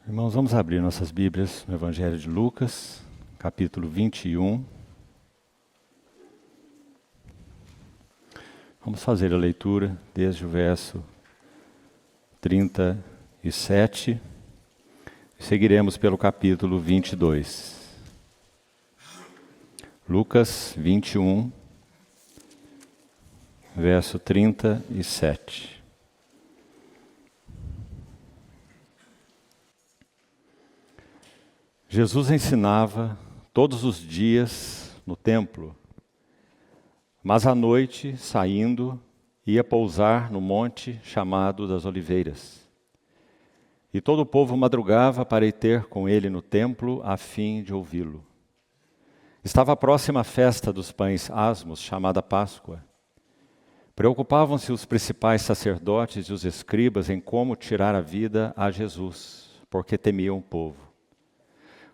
Irmãos, vamos abrir nossas Bíblias no Evangelho de Lucas, capítulo 21. Vamos fazer a leitura desde o verso 37 e seguiremos pelo capítulo 22. Lucas 21, verso 37. Jesus ensinava todos os dias no templo, mas à noite, saindo, ia pousar no monte chamado das Oliveiras. E todo o povo madrugava para ir ter com ele no templo, a fim de ouvi-lo. Estava próxima a festa dos pães asmos, chamada Páscoa. Preocupavam-se os principais sacerdotes e os escribas em como tirar a vida a Jesus, porque temiam o povo.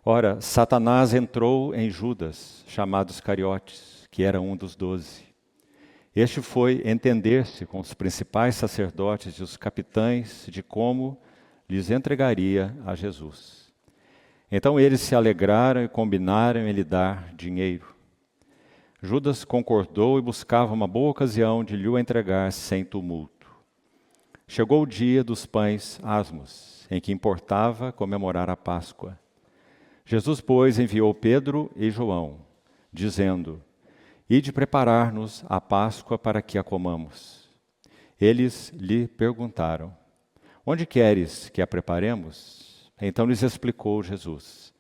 Ora, Satanás entrou em Judas, chamado Iscariotes, que era um dos 12. Este foi entender-se com os principais sacerdotes e os capitães de como lhes entregaria a Jesus. Então eles se alegraram e combinaram em lhe dar dinheiro. Judas concordou e buscava uma boa ocasião de lhe o entregar sem tumulto. Chegou o dia dos pães asmos, em que importava comemorar a Páscoa. Jesus, pois, enviou Pedro e João, dizendo: Ide preparar-nos a Páscoa para que a comamos. Eles lhe perguntaram: Onde queres que a preparemos? Então lhes explicou Jesus: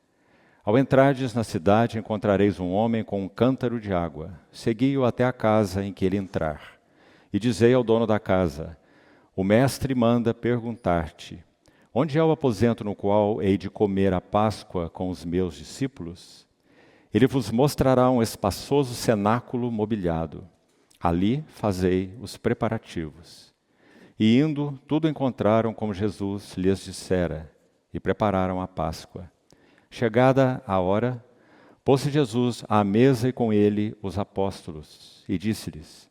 Ao entrardes na cidade, encontrareis um homem com um cântaro de água. Segui-o até a casa em que ele entrar. E dizei ao dono da casa: O mestre manda perguntar-te: Onde é o aposento no qual hei de comer a Páscoa com os meus discípulos? Ele vos mostrará um espaçoso cenáculo mobiliado. Ali fazei os preparativos. E indo, tudo encontraram como Jesus lhes dissera, e prepararam a Páscoa. Chegada a hora, pôs-se Jesus à mesa e com ele os apóstolos, e disse-lhes: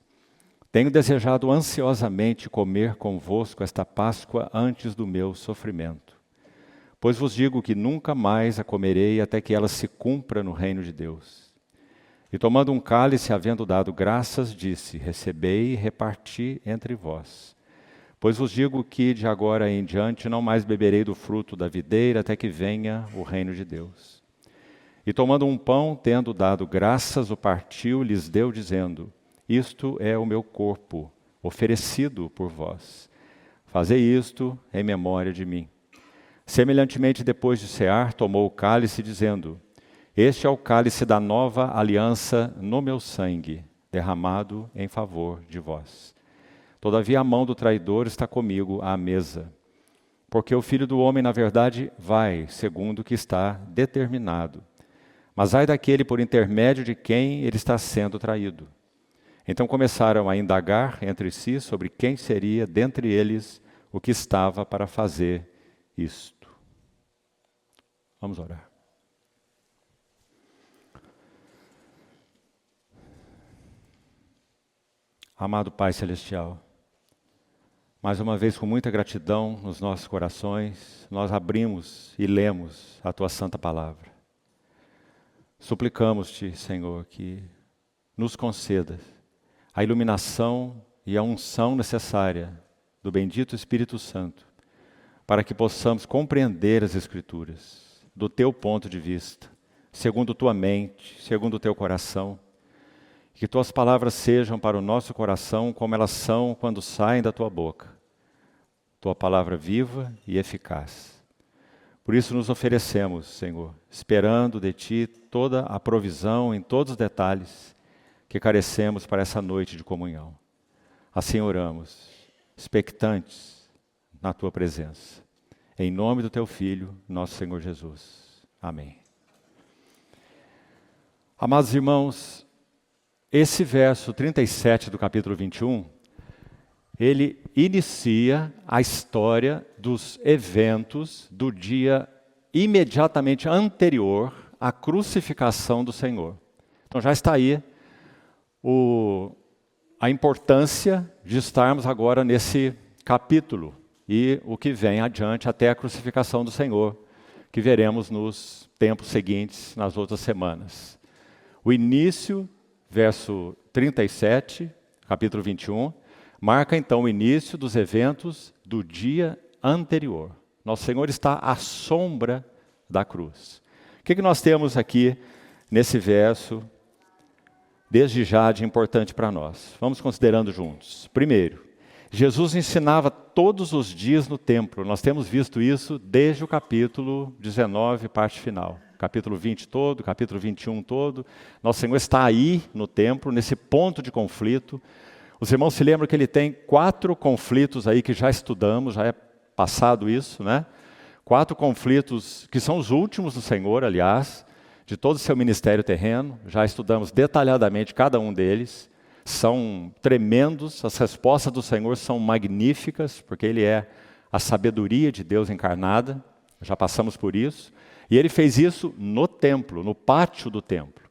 Tenho desejado ansiosamente comer convosco esta Páscoa antes do meu sofrimento. Pois vos digo que nunca mais a comerei até que ela se cumpra no reino de Deus. E tomando um cálice, havendo dado graças, disse: Recebei e reparti entre vós. Pois vos digo que de agora em diante não mais beberei do fruto da videira até que venha o reino de Deus. E tomando um pão, tendo dado graças, o partiu e lhes deu, dizendo: Isto é o meu corpo, oferecido por vós. Fazei isto em memória de mim. Semelhantemente, depois de cear, tomou o cálice, dizendo: Este é o cálice da nova aliança no meu sangue, derramado em favor de vós. Todavia a mão do traidor está comigo à mesa. Porque o Filho do Homem, na verdade, vai, segundo o que está determinado. Mas ai daquele por intermédio de quem ele está sendo traído. Então começaram a indagar entre si sobre quem seria dentre eles o que estava para fazer isto. Vamos orar. Amado Pai Celestial, mais uma vez com muita gratidão nos nossos corações, nós abrimos e lemos a Tua Santa Palavra. Suplicamos-Te, Senhor, que nos concedas a iluminação e a unção necessária do bendito Espírito Santo, para que possamos compreender as Escrituras do Teu ponto de vista, segundo Tua mente, segundo o Teu coração, que Tuas palavras sejam para o nosso coração como elas são quando saem da Tua boca, Tua palavra viva e eficaz. Por isso nos oferecemos, Senhor, esperando de Ti toda a provisão em todos os detalhes que carecemos para essa noite de comunhão. Assim oramos, expectantes na Tua presença. Em nome do Teu Filho, nosso Senhor Jesus. Amém. Amados irmãos, esse verso 37 do capítulo 21, ele inicia a história dos eventos do dia imediatamente anterior à crucificação do Senhor. Então já está aí a importância de estarmos agora nesse capítulo e o que vem adiante até a crucificação do Senhor, que veremos nos tempos seguintes, nas outras semanas. O início, verso 37, capítulo 21, marca então o início dos eventos do dia anterior. Nosso Senhor está à sombra da cruz. O que nós temos aqui nesse verso, desde já de importante para nós? Vamos considerando juntos. Primeiro, Jesus ensinava todos os dias no templo. Nós temos visto isso desde o capítulo 19, parte final. Capítulo 20 todo, capítulo 21 todo. Nosso Senhor está aí no templo, nesse ponto de conflito. Os irmãos se lembram que ele tem 4 conflitos aí que já estudamos, já é passado isso, né? 4 conflitos que são os últimos do Senhor, aliás, de todo o seu ministério terreno. Já estudamos detalhadamente cada um deles. São tremendos, as respostas do Senhor são magníficas, porque Ele é a sabedoria de Deus encarnada, já passamos por isso, e Ele fez isso no templo, no pátio do templo.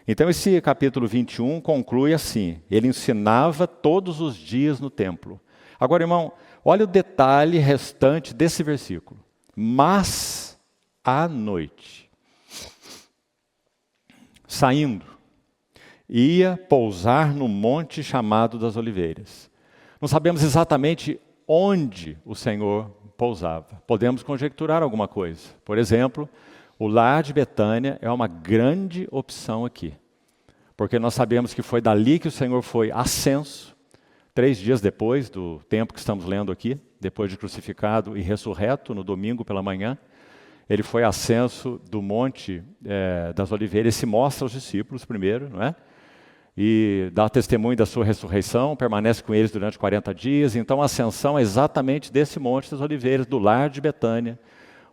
Então esse capítulo 21 conclui assim: Ele ensinava todos os dias no templo. Agora, irmão, olha o detalhe restante desse versículo. Mas à noite, saindo, ia pousar no monte chamado das Oliveiras. Não sabemos exatamente onde o Senhor pousava. Podemos conjecturar alguma coisa. Por exemplo, o lar de Betânia é uma grande opção aqui. Porque nós sabemos que foi dali que o Senhor foi ascenso, 3 dias depois do tempo que estamos lendo aqui, depois de crucificado e ressurreto no domingo pela manhã. Ele foi ascenso do monte das Oliveiras e se mostra aos discípulos primeiro, não é? E dá testemunho da sua ressurreição, permanece com eles durante 40 dias. Então a ascensão é exatamente desse monte das Oliveiras, do lar de Betânia,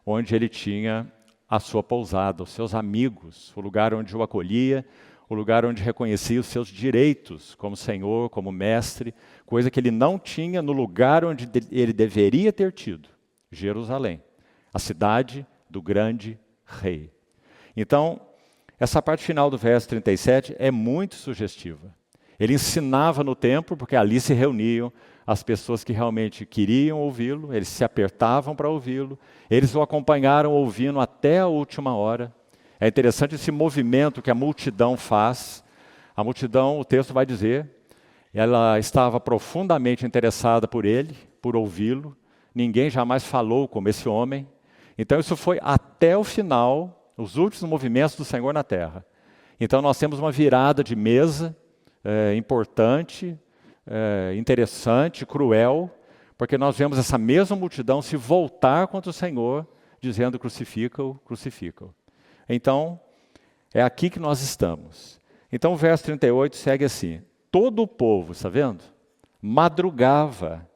onde ele tinha a sua pousada, os seus amigos, o lugar onde o acolhia, o lugar onde reconhecia os seus direitos como Senhor, como Mestre, coisa que ele não tinha no lugar onde ele deveria ter tido, Jerusalém, a cidade do grande rei. Então, essa parte final do verso 37 é muito sugestiva. Ele ensinava no templo, porque ali se reuniam as pessoas que realmente queriam ouvi-lo, eles se apertavam para ouvi-lo, eles o acompanharam ouvindo até a última hora. É interessante esse movimento que a multidão faz. A multidão, o texto vai dizer, ela estava profundamente interessada por ele, por ouvi-lo. Ninguém jamais falou como esse homem. Então isso foi até o final, os últimos movimentos do Senhor na terra. Então nós temos uma virada de mesa importante, interessante, cruel, porque nós vemos essa mesma multidão se voltar contra o Senhor, dizendo crucifica-o, crucifica-o. Então, é aqui que nós estamos. Então o verso 38 segue assim: todo o povo, está vendo? Madrugava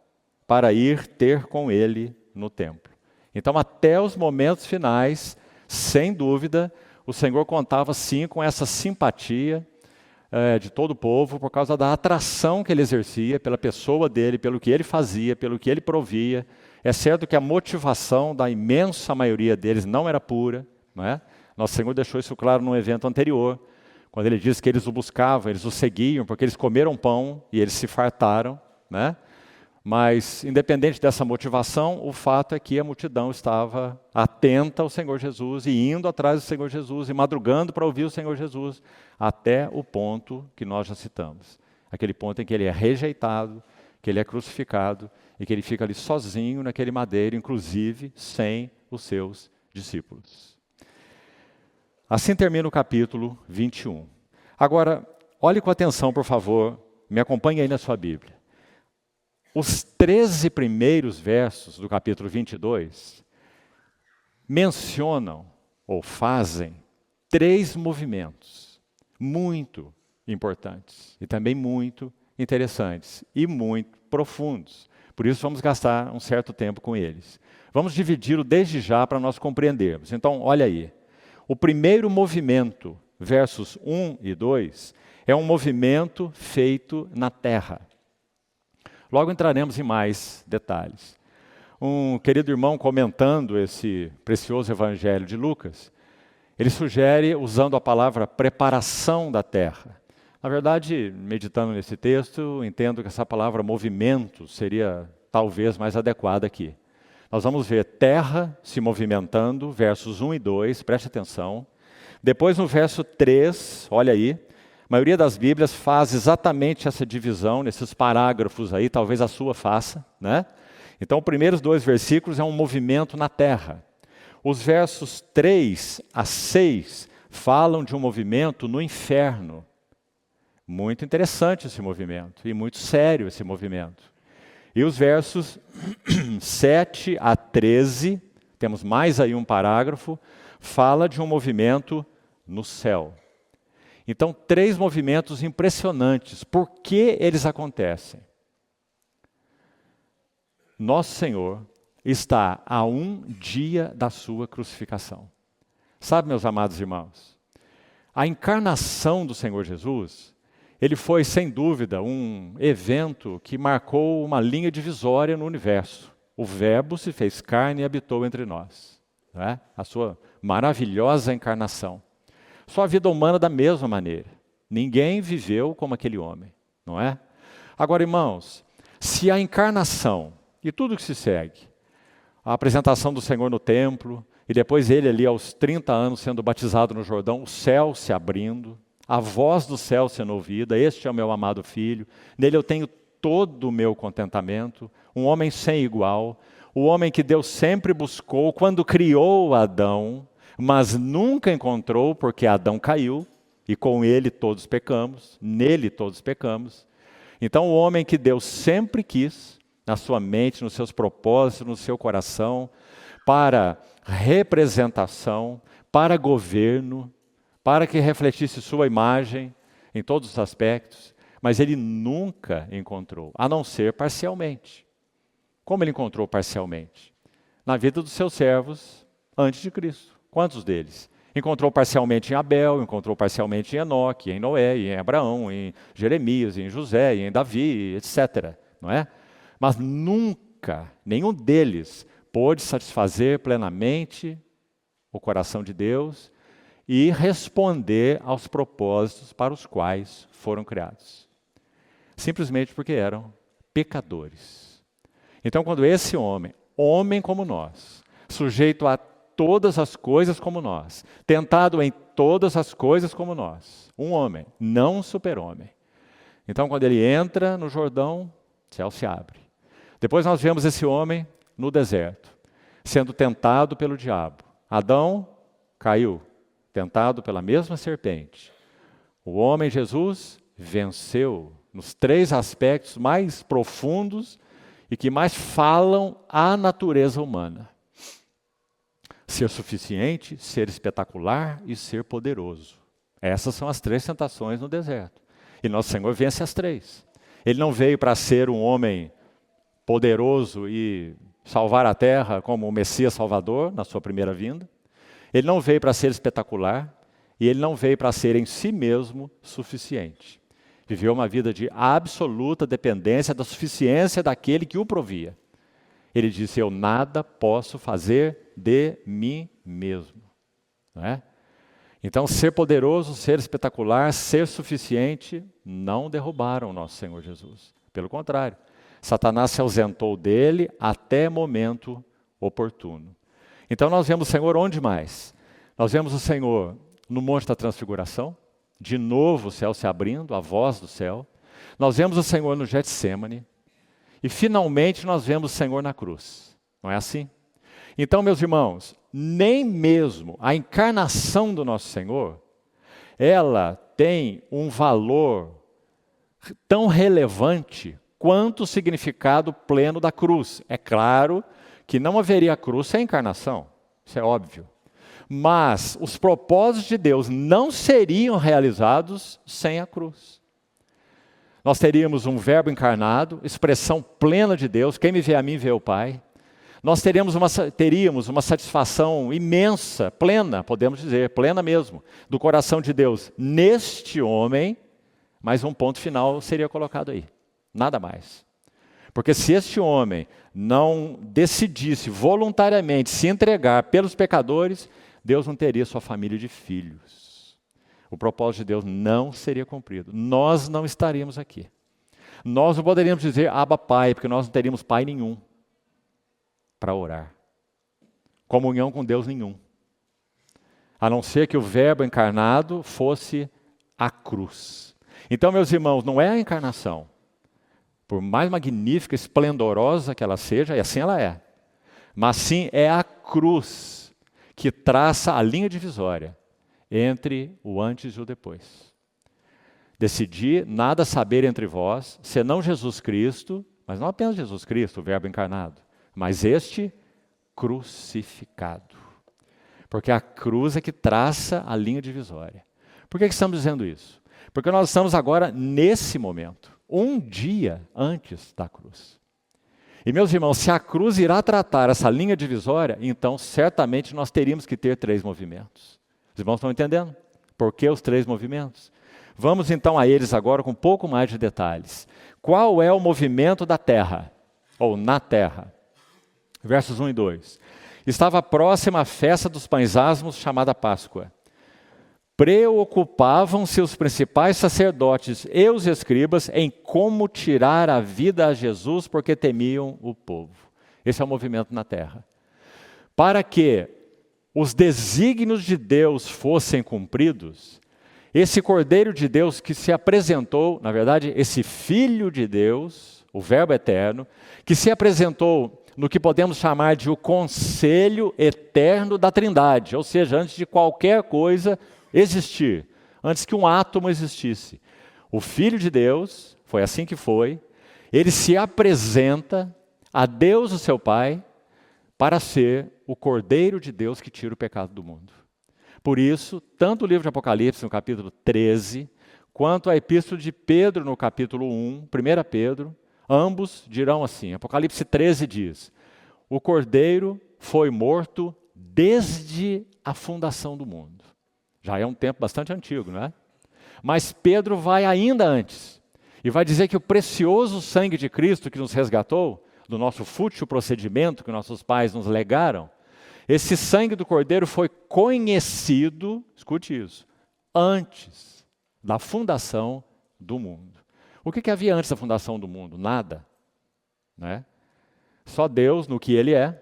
para ir ter com ele no templo. Então até os momentos finais, sem dúvida, o Senhor contava sim com essa simpatia de todo o povo, por causa da atração que ele exercia pela pessoa dele, pelo que ele fazia, pelo que ele provia. É certo que a motivação da imensa maioria deles não era pura, não é? Nosso Senhor deixou isso claro num evento anterior, quando ele disse que eles o buscavam, eles o seguiam, porque eles comeram pão e eles se fartaram, né? Mas, independente dessa motivação, o fato é que a multidão estava atenta ao Senhor Jesus e indo atrás do Senhor Jesus e madrugando para ouvir o Senhor Jesus, até o ponto que nós já citamos. Aquele ponto em que ele é rejeitado, que ele é crucificado e que ele fica ali sozinho naquele madeiro, inclusive sem os seus discípulos. Assim termina o capítulo 21. Agora, olhe com atenção, por favor, me acompanhe aí na sua Bíblia. Os 13 primeiros versos do capítulo 22 mencionam ou fazem 3 movimentos muito importantes e também muito interessantes e muito profundos. Por isso vamos gastar um certo tempo com eles. Vamos dividi-lo desde já para nós compreendermos. Então, olha aí. O primeiro movimento, versos 1 e 2, é um movimento feito na terra. Logo entraremos em mais detalhes. Um querido irmão comentando esse precioso evangelho de Lucas, ele sugere usando a palavra preparação da terra. Na verdade, meditando nesse texto, entendo que essa palavra movimento seria talvez mais adequada aqui. Nós vamos ver terra se movimentando, versos 1 e 2, preste atenção. Depois no verso 3, olha aí, a maioria das Bíblias faz exatamente essa divisão nesses parágrafos aí, talvez a sua faça, né? Então, os primeiros 2 versículos é um movimento na terra. Os versos 3 a 6 falam de um movimento no inferno. Muito interessante esse movimento e muito sério esse movimento. E os versos 7 a 13, temos mais aí um parágrafo, fala de um movimento no céu. Então, 3 movimentos impressionantes. Por que eles acontecem? Nosso Senhor está a um dia da sua crucificação. Sabe, meus amados irmãos, a encarnação do Senhor Jesus, ele foi, sem dúvida, um evento que marcou uma linha divisória no universo. O Verbo se fez carne e habitou entre nós. Não é? A sua maravilhosa encarnação. Sua vida humana da mesma maneira. Ninguém viveu como aquele homem, não é? Agora, irmãos, se a encarnação e tudo que se segue, a apresentação do Senhor no templo, e depois ele ali aos 30 anos sendo batizado no Jordão, o céu se abrindo, a voz do céu sendo ouvida, este é o meu amado filho, nele eu tenho todo o meu contentamento, um homem sem igual, o homem que Deus sempre buscou quando criou Adão, mas nunca encontrou porque Adão caiu, e com ele todos pecamos, nele todos pecamos. Então o homem que Deus sempre quis, na sua mente, nos seus propósitos, no seu coração, para representação, para governo, para que refletisse sua imagem em todos os aspectos, mas ele nunca encontrou, a não ser parcialmente. Como ele encontrou parcialmente? Na vida dos seus servos antes de Cristo. Quantos deles? Encontrou parcialmente em Abel, encontrou parcialmente em Enoque, em Noé, em Abraão, em Jeremias, em José, em Davi, etc. Não é? Mas nunca, nenhum deles pôde satisfazer plenamente o coração de Deus e responder aos propósitos para os quais foram criados. Simplesmente porque eram pecadores. Então, quando esse homem, homem como nós, sujeito a todas as coisas como nós, tentado em todas as coisas como nós, um homem, não um super-homem. Então, quando ele entra no Jordão, o céu se abre. Depois nós vemos esse homem no deserto, sendo tentado pelo diabo. Adão caiu, tentado pela mesma serpente. O homem Jesus venceu nos 3 aspectos mais profundos e que mais falam à natureza humana. Ser suficiente, ser espetacular e ser poderoso. Essas são as 3 tentações no deserto. E nosso Senhor vence as 3. Ele não veio para ser um homem poderoso e salvar a terra como o Messias Salvador na sua primeira vinda. Ele não veio para ser espetacular e ele não veio para ser em si mesmo suficiente. Viveu uma vida de absoluta dependência da suficiência daquele que o provia. Ele disse, eu nada posso fazer de mim mesmo. Não é? Então, ser poderoso, ser espetacular, ser suficiente, não derrubaram o nosso Senhor Jesus. Pelo contrário, Satanás se ausentou dele até momento oportuno. Então nós vemos o Senhor onde mais? Nós vemos o Senhor no Monte da Transfiguração, de novo o céu se abrindo, a voz do céu. Nós vemos o Senhor no Getsêmani. E finalmente nós vemos o Senhor na cruz. Não é assim? Então, meus irmãos, nem mesmo a encarnação do nosso Senhor, ela tem um valor tão relevante quanto o significado pleno da cruz. É claro que não haveria cruz sem encarnação, isso é óbvio. Mas os propósitos de Deus não seriam realizados sem a cruz. Nós teríamos um verbo encarnado, expressão plena de Deus, quem me vê a mim vê o Pai. Nós teríamos uma satisfação imensa, plena, podemos dizer, plena mesmo, do coração de Deus neste homem, mas um ponto final seria colocado aí. Nada mais. Porque se este homem não decidisse voluntariamente se entregar pelos pecadores, Deus não teria sua família de filhos. O propósito de Deus não seria cumprido. Nós não estaríamos aqui. Nós não poderíamos dizer Abba Pai, porque nós não teríamos pai nenhum. para orar. Comunhão com Deus nenhum. A não ser que o Verbo encarnado fosse a cruz. Então, meus irmãos, não é a encarnação. Por mais magnífica, esplendorosa que ela seja, e assim ela é. Mas sim é a cruz que traça a linha divisória entre o antes e o depois. Decidi nada saber entre vós, senão Jesus Cristo, mas não apenas Jesus Cristo, o Verbo encarnado, mas este crucificado. Porque a cruz é que traça a linha divisória. Por que estamos dizendo isso? Porque nós estamos agora nesse momento, um dia antes da cruz. E meus irmãos, se a cruz irá tratar essa linha divisória, então certamente nós teríamos que ter 3 movimentos. Os irmãos estão entendendo? Por que os 3 movimentos? Vamos então a eles agora com um pouco mais de detalhes. Qual é o movimento da terra? Ou na terra? Versos 1 e 2. Estava próxima a festa dos pães asmos, chamada Páscoa. Preocupavam-se os principais sacerdotes e os escribas em como tirar a vida a Jesus, porque temiam o povo. Esse é o movimento na terra. Para que os desígnios de Deus fossem cumpridos, esse Cordeiro de Deus que se apresentou, na verdade, esse Filho de Deus, o Verbo eterno, que se apresentou no que podemos chamar de o conselho eterno da Trindade, ou seja, antes de qualquer coisa existir, antes que um átomo existisse. O Filho de Deus, foi assim que foi, ele se apresenta a Deus, o seu Pai, para ser o Cordeiro de Deus que tira o pecado do mundo. Por isso, tanto o livro de Apocalipse, no capítulo 13, quanto a epístola de Pedro, no capítulo 1, 1 Pedro, ambos dirão assim. Apocalipse 13 diz: o Cordeiro foi morto desde a fundação do mundo. Já é um tempo bastante antigo, não é? Mas Pedro vai ainda antes e vai dizer que o precioso sangue de Cristo que nos resgatou, do nosso fútil procedimento que nossos pais nos legaram, esse sangue do Cordeiro foi conhecido, escute isso, antes da fundação do mundo. O que havia antes da fundação do mundo? Nada. Né? Só Deus no que Ele é.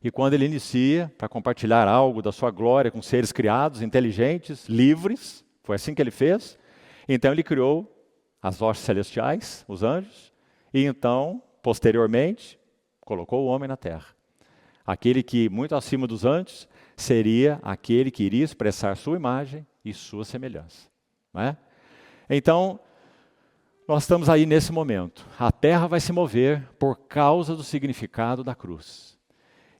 E quando Ele inicia para compartilhar algo da sua glória com seres criados, inteligentes, livres, foi assim que Ele fez. Então Ele criou as hostes celestiais, os anjos, e então, posteriormente, colocou o homem na terra. Aquele que, muito acima dos anjos, seria aquele que iria expressar sua imagem e sua semelhança. Não é? Então, nós estamos aí nesse momento. A terra vai se mover por causa do significado da cruz.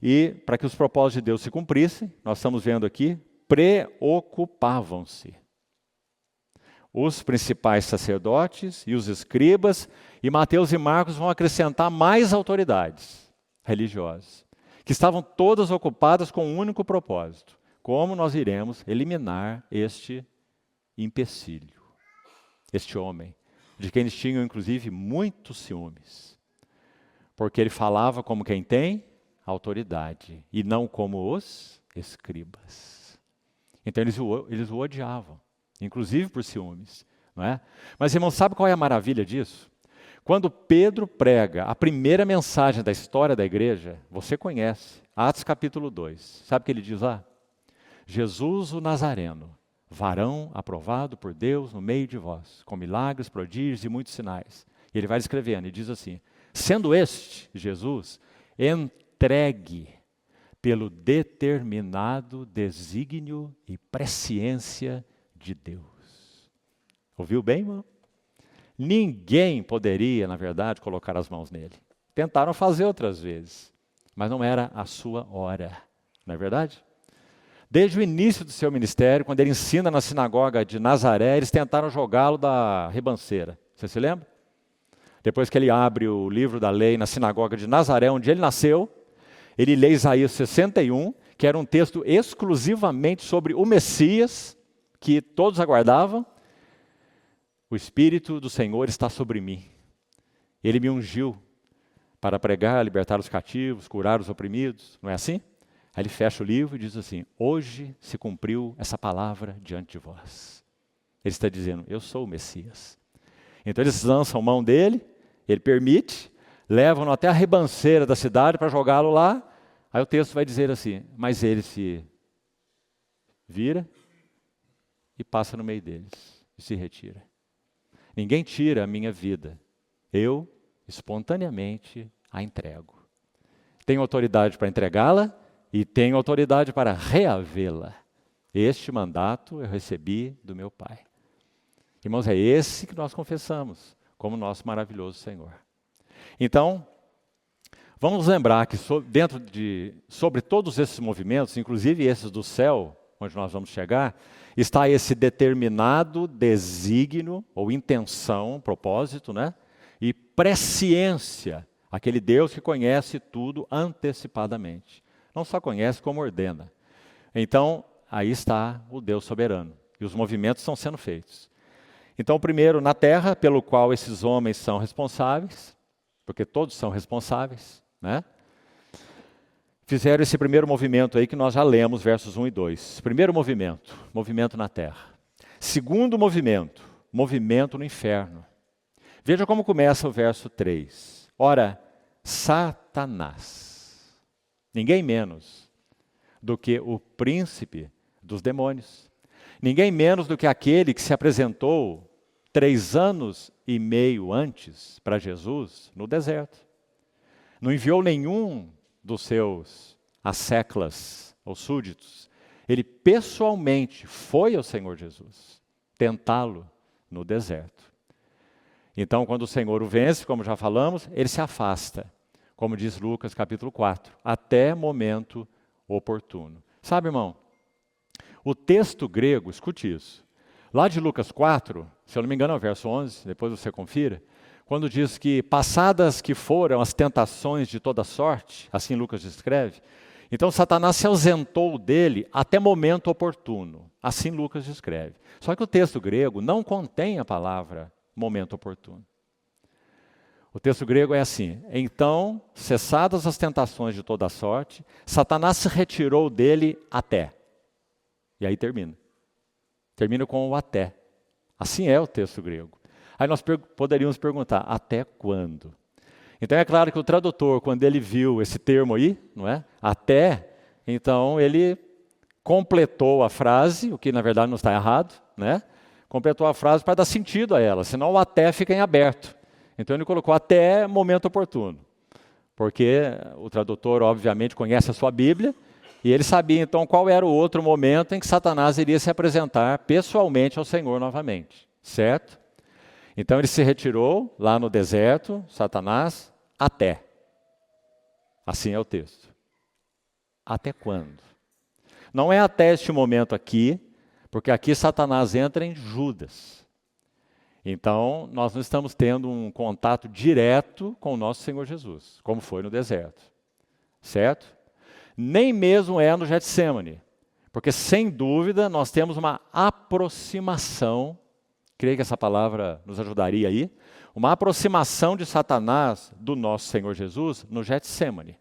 E, para que os propósitos de Deus se cumprissem, nós estamos vendo aqui, preocupavam-se. Os principais sacerdotes e os escribas, e Mateus e Marcos vão acrescentar mais autoridades religiosas, que estavam todas ocupadas com um único propósito: como nós iremos eliminar este empecilho, este homem, de quem eles tinham inclusive muitos ciúmes, porque ele falava como quem tem autoridade e não como os escribas. Então eles o odiavam, inclusive por ciúmes, não é? Mas irmão, sabe qual é a maravilha disso? Quando Pedro prega a primeira mensagem da história da igreja, você conhece, Atos capítulo 2, sabe o que ele diz lá? Jesus o Nazareno, varão aprovado por Deus no meio de vós, com milagres, prodígios e muitos sinais. E ele vai descrevendo e diz assim: sendo este, Jesus, entregue pelo determinado desígnio e presciência de Deus. Ouviu bem, irmão? Ninguém poderia, na verdade, colocar as mãos nele. Tentaram fazer outras vezes, mas não era a sua hora, não é verdade? Desde o início do seu ministério, quando ele ensina na sinagoga de Nazaré, eles tentaram jogá-lo da ribanceira. Você se lembra? Depois que ele abre o livro da lei na sinagoga de Nazaré, onde ele nasceu, ele lê Isaías 61, que era um texto exclusivamente sobre o Messias, que todos aguardavam. O Espírito do Senhor está sobre mim. Ele me ungiu para pregar, libertar os cativos, curar os oprimidos. Não é assim? Aí ele fecha o livro e diz assim: hoje se cumpriu essa palavra diante de vós. Ele está dizendo: eu sou o Messias. Então eles lançam mão dele, ele permite, levam-no até a ribanceira da cidade para jogá-lo lá. Aí o texto vai dizer assim, mas ele se vira e passa no meio deles e se retira. Ninguém tira a minha vida, eu espontaneamente a entrego. Tenho autoridade para entregá-la e tenho autoridade para reavê-la. Este mandato eu recebi do meu Pai. Irmãos, é esse que nós confessamos como nosso maravilhoso Senhor. Então, vamos lembrar que sobre todos esses movimentos, inclusive esses do céu, onde nós vamos chegar, está esse determinado desígnio ou intenção, propósito, né? E presciência, aquele Deus que conhece tudo antecipadamente. Não só conhece, como ordena. Então, aí está o Deus soberano. E os movimentos estão sendo feitos. Então, primeiro, na terra, pelo qual esses homens são responsáveis, porque todos são responsáveis, né? Fizeram esse primeiro movimento aí que nós já lemos, versos 1 e 2. Primeiro movimento, movimento na terra. Segundo movimento, movimento no inferno. Veja como começa o verso 3. Ora, Satanás, ninguém menos do que o príncipe dos demônios. Ninguém menos do que aquele que se apresentou 3 anos e meio antes para Jesus no deserto. Não enviou nenhum dos seus asseclas ou súditos. Ele pessoalmente foi ao Senhor Jesus tentá-lo no deserto. Então, quando o Senhor o vence, como já falamos, ele se afasta, como diz Lucas capítulo 4, até momento oportuno. Sabe, irmão, o texto grego, escute isso, lá de Lucas 4, se eu não me engano é o verso 11, depois você confira, quando diz que passadas que foram as tentações de toda sorte, assim Lucas descreve, então Satanás se ausentou dele até momento oportuno, assim Lucas descreve. Só que o texto grego não contém a palavra momento oportuno. O texto grego é assim, então, cessadas as tentações de toda sorte, Satanás se retirou dele até. E aí termina. Termina com o até. Assim é o texto grego. Aí nós poderíamos perguntar, até quando? Então é claro que o tradutor, quando ele viu esse termo aí, não é? Até, então ele completou a frase, o que na verdade não está errado, né? Completou a frase para dar sentido a ela, senão o até fica em aberto. Então ele colocou até momento oportuno, porque o tradutor obviamente conhece a sua Bíblia, e ele sabia então qual era o outro momento em que Satanás iria se apresentar pessoalmente ao Senhor novamente, certo? Então ele se retirou lá no deserto, Satanás, até. Assim é o texto. Até quando? Não é até este momento aqui, porque aqui Satanás entra em Judas. Então, nós não estamos tendo um contato direto com o nosso Senhor Jesus, como foi no deserto. Certo? Nem mesmo é no Getsemane, porque sem dúvida nós temos uma aproximação, creio que essa palavra nos ajudaria aí, uma aproximação de Satanás do nosso Senhor Jesus no Getsemane,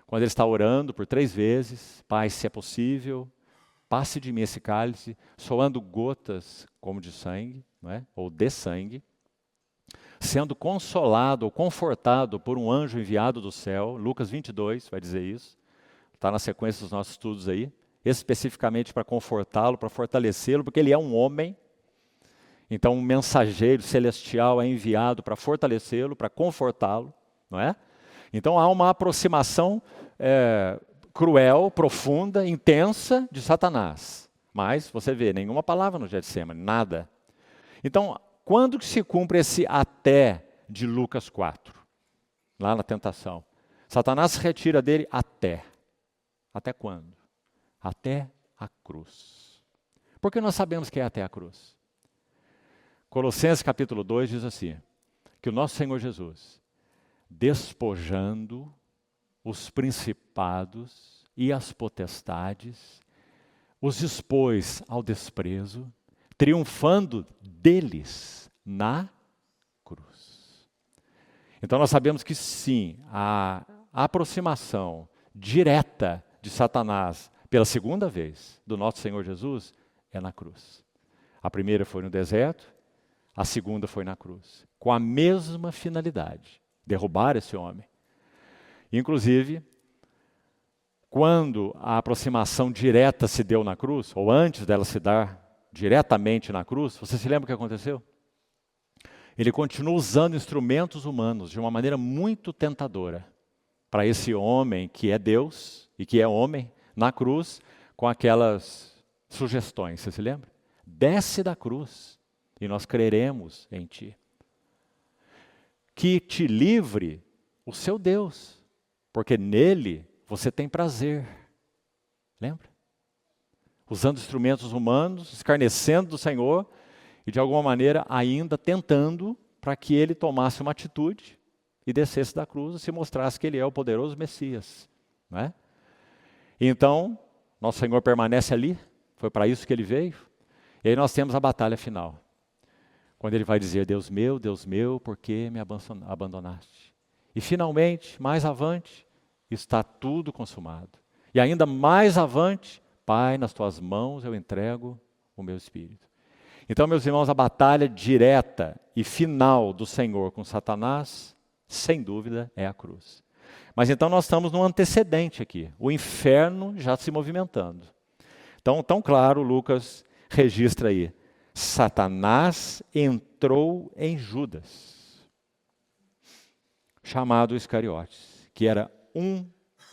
quando ele está orando por 3 vezes, Pai, se é possível, passe de mim esse cálice, soando gotas como de sangue, não é? Ou de sangue, sendo consolado ou confortado por um anjo enviado do céu, Lucas 22 vai dizer isso, está na sequência dos nossos estudos aí, especificamente para confortá-lo, para fortalecê-lo, porque ele é um homem, então um mensageiro celestial é enviado para fortalecê-lo, para confortá-lo, não é? Então há uma aproximação cruel, profunda, intensa de Satanás. Mas, você vê, nenhuma palavra no Getsemane, nada. Então, quando que se cumpre esse até de Lucas 4? Lá na tentação. Satanás se retira dele até. Até quando? Até a cruz. Por que nós sabemos que é até a cruz? Colossenses capítulo 2 diz assim, que o nosso Senhor Jesus, despojando os principados e as potestades, os expôs ao desprezo, triunfando deles na cruz. Então nós sabemos que sim, a aproximação direta de Satanás pela segunda vez do nosso Senhor Jesus é na cruz. A primeira foi no deserto, a segunda foi na cruz, com a mesma finalidade, derrubar esse homem. Inclusive, quando a aproximação direta se deu na cruz, ou antes dela se dar diretamente na cruz, você se lembra o que aconteceu? Ele continua usando instrumentos humanos de uma maneira muito tentadora para esse homem que é Deus e que é homem na cruz, com aquelas sugestões, você se lembra? Desce da cruz e nós creremos em ti. Que te livre o seu Deus, porque nele você tem prazer. Lembra? Usando instrumentos humanos, escarnecendo do Senhor e de alguma maneira ainda tentando para que ele tomasse uma atitude e descesse da cruz e se mostrasse que ele é o poderoso Messias. Não é? Então, nosso Senhor permanece ali, foi para isso que ele veio. E aí nós temos a batalha final. Quando ele vai dizer, Deus meu, por que me abandonaste? E finalmente, mais avante, está tudo consumado. E ainda mais avante, Pai, nas tuas mãos eu entrego o meu espírito. Então, meus irmãos, a batalha direta e final do Senhor com Satanás, sem dúvida, é a cruz. Mas então nós estamos num antecedente aqui, o inferno já se movimentando. Então, tão claro, Lucas registra aí, Satanás entrou em Judas, chamado Iscariotes, que era um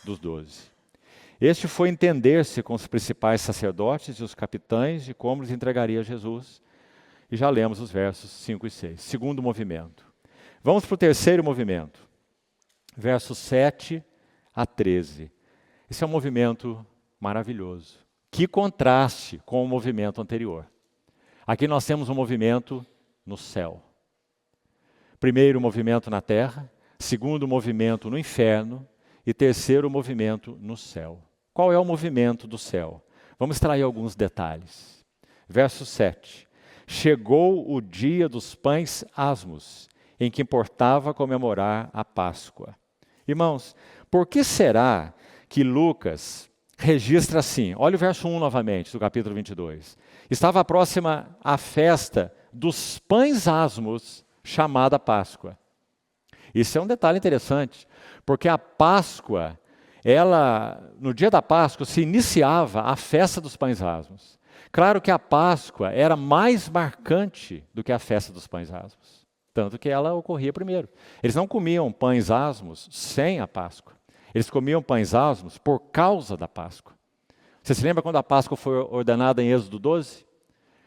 dos 12. Este foi entender-se com os principais sacerdotes e os capitães de como lhes entregaria Jesus. E já lemos os versos 5 e 6. Segundo movimento. Vamos para o terceiro movimento. Versos 7 a 13. Esse é um movimento maravilhoso. Que contraste com o movimento anterior. Aqui nós temos um movimento no céu. Primeiro movimento na terra, segundo movimento no inferno e terceiro movimento no céu. Qual é o movimento do céu? Vamos extrair alguns detalhes. Verso 7. Chegou o dia dos pães asmos, em que importava comemorar a Páscoa. Irmãos, por que será que Lucas registra assim? Olha o verso 1 novamente, do capítulo 22. Estava próxima a festa dos pães asmos, chamada Páscoa. Isso é um detalhe interessante, porque a Páscoa, no dia da Páscoa, se iniciava a festa dos pães asmos. Claro que a Páscoa era mais marcante do que a festa dos pães asmos, tanto que ela ocorria primeiro. Eles não comiam pães asmos sem a Páscoa. Eles comiam pães asmos por causa da Páscoa. Você se lembra quando a Páscoa foi ordenada em Êxodo 12?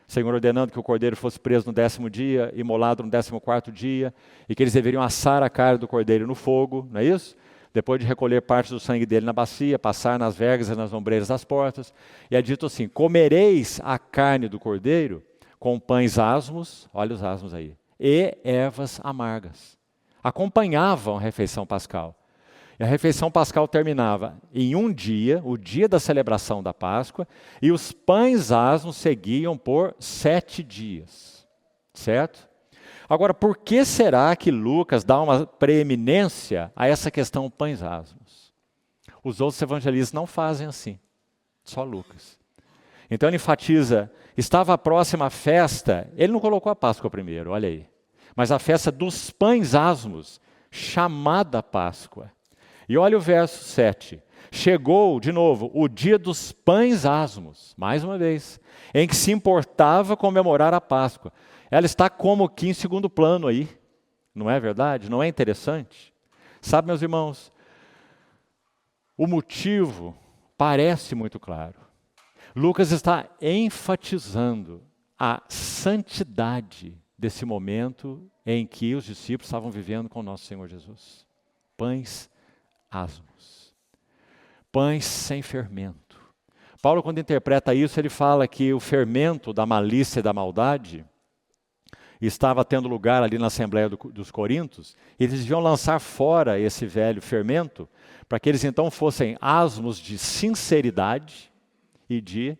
O Senhor ordenando que o cordeiro fosse preso no 10º dia, imolado no 14º dia, e que eles deveriam assar a carne do cordeiro no fogo, não é isso? Depois de recolher parte do sangue dele na bacia, passar nas vergas e nas ombreiras das portas. E é dito assim, comereis a carne do cordeiro com pães asmos, olha os asmos aí, e ervas amargas. Acompanhavam a refeição pascal. E a refeição pascal terminava em um dia, o dia da celebração da Páscoa, e os pães asmos seguiam por 7 dias. Certo? Agora, por que será que Lucas dá uma preeminência a essa questão pães asmos? Os outros evangelistas não fazem assim, só Lucas. Então ele enfatiza, estava próxima a festa, ele não colocou a Páscoa primeiro, olha aí, mas a festa dos pães asmos, chamada Páscoa. E olha o verso 7. Chegou, de novo, o dia dos pães asmos, mais uma vez, em que se importava comemorar a Páscoa. Ela está como que em segundo plano aí, não é verdade? Não é interessante? Sabe, meus irmãos, o motivo parece muito claro. Lucas está enfatizando a santidade desse momento em que os discípulos estavam vivendo com o nosso Senhor Jesus. Pães asmos. Pães sem fermento. Paulo, quando interpreta isso, ele fala que o fermento da malícia e da maldade estava tendo lugar ali na Assembleia dos Coríntios, e eles deviam lançar fora esse velho fermento, para que eles então fossem asmos de sinceridade e de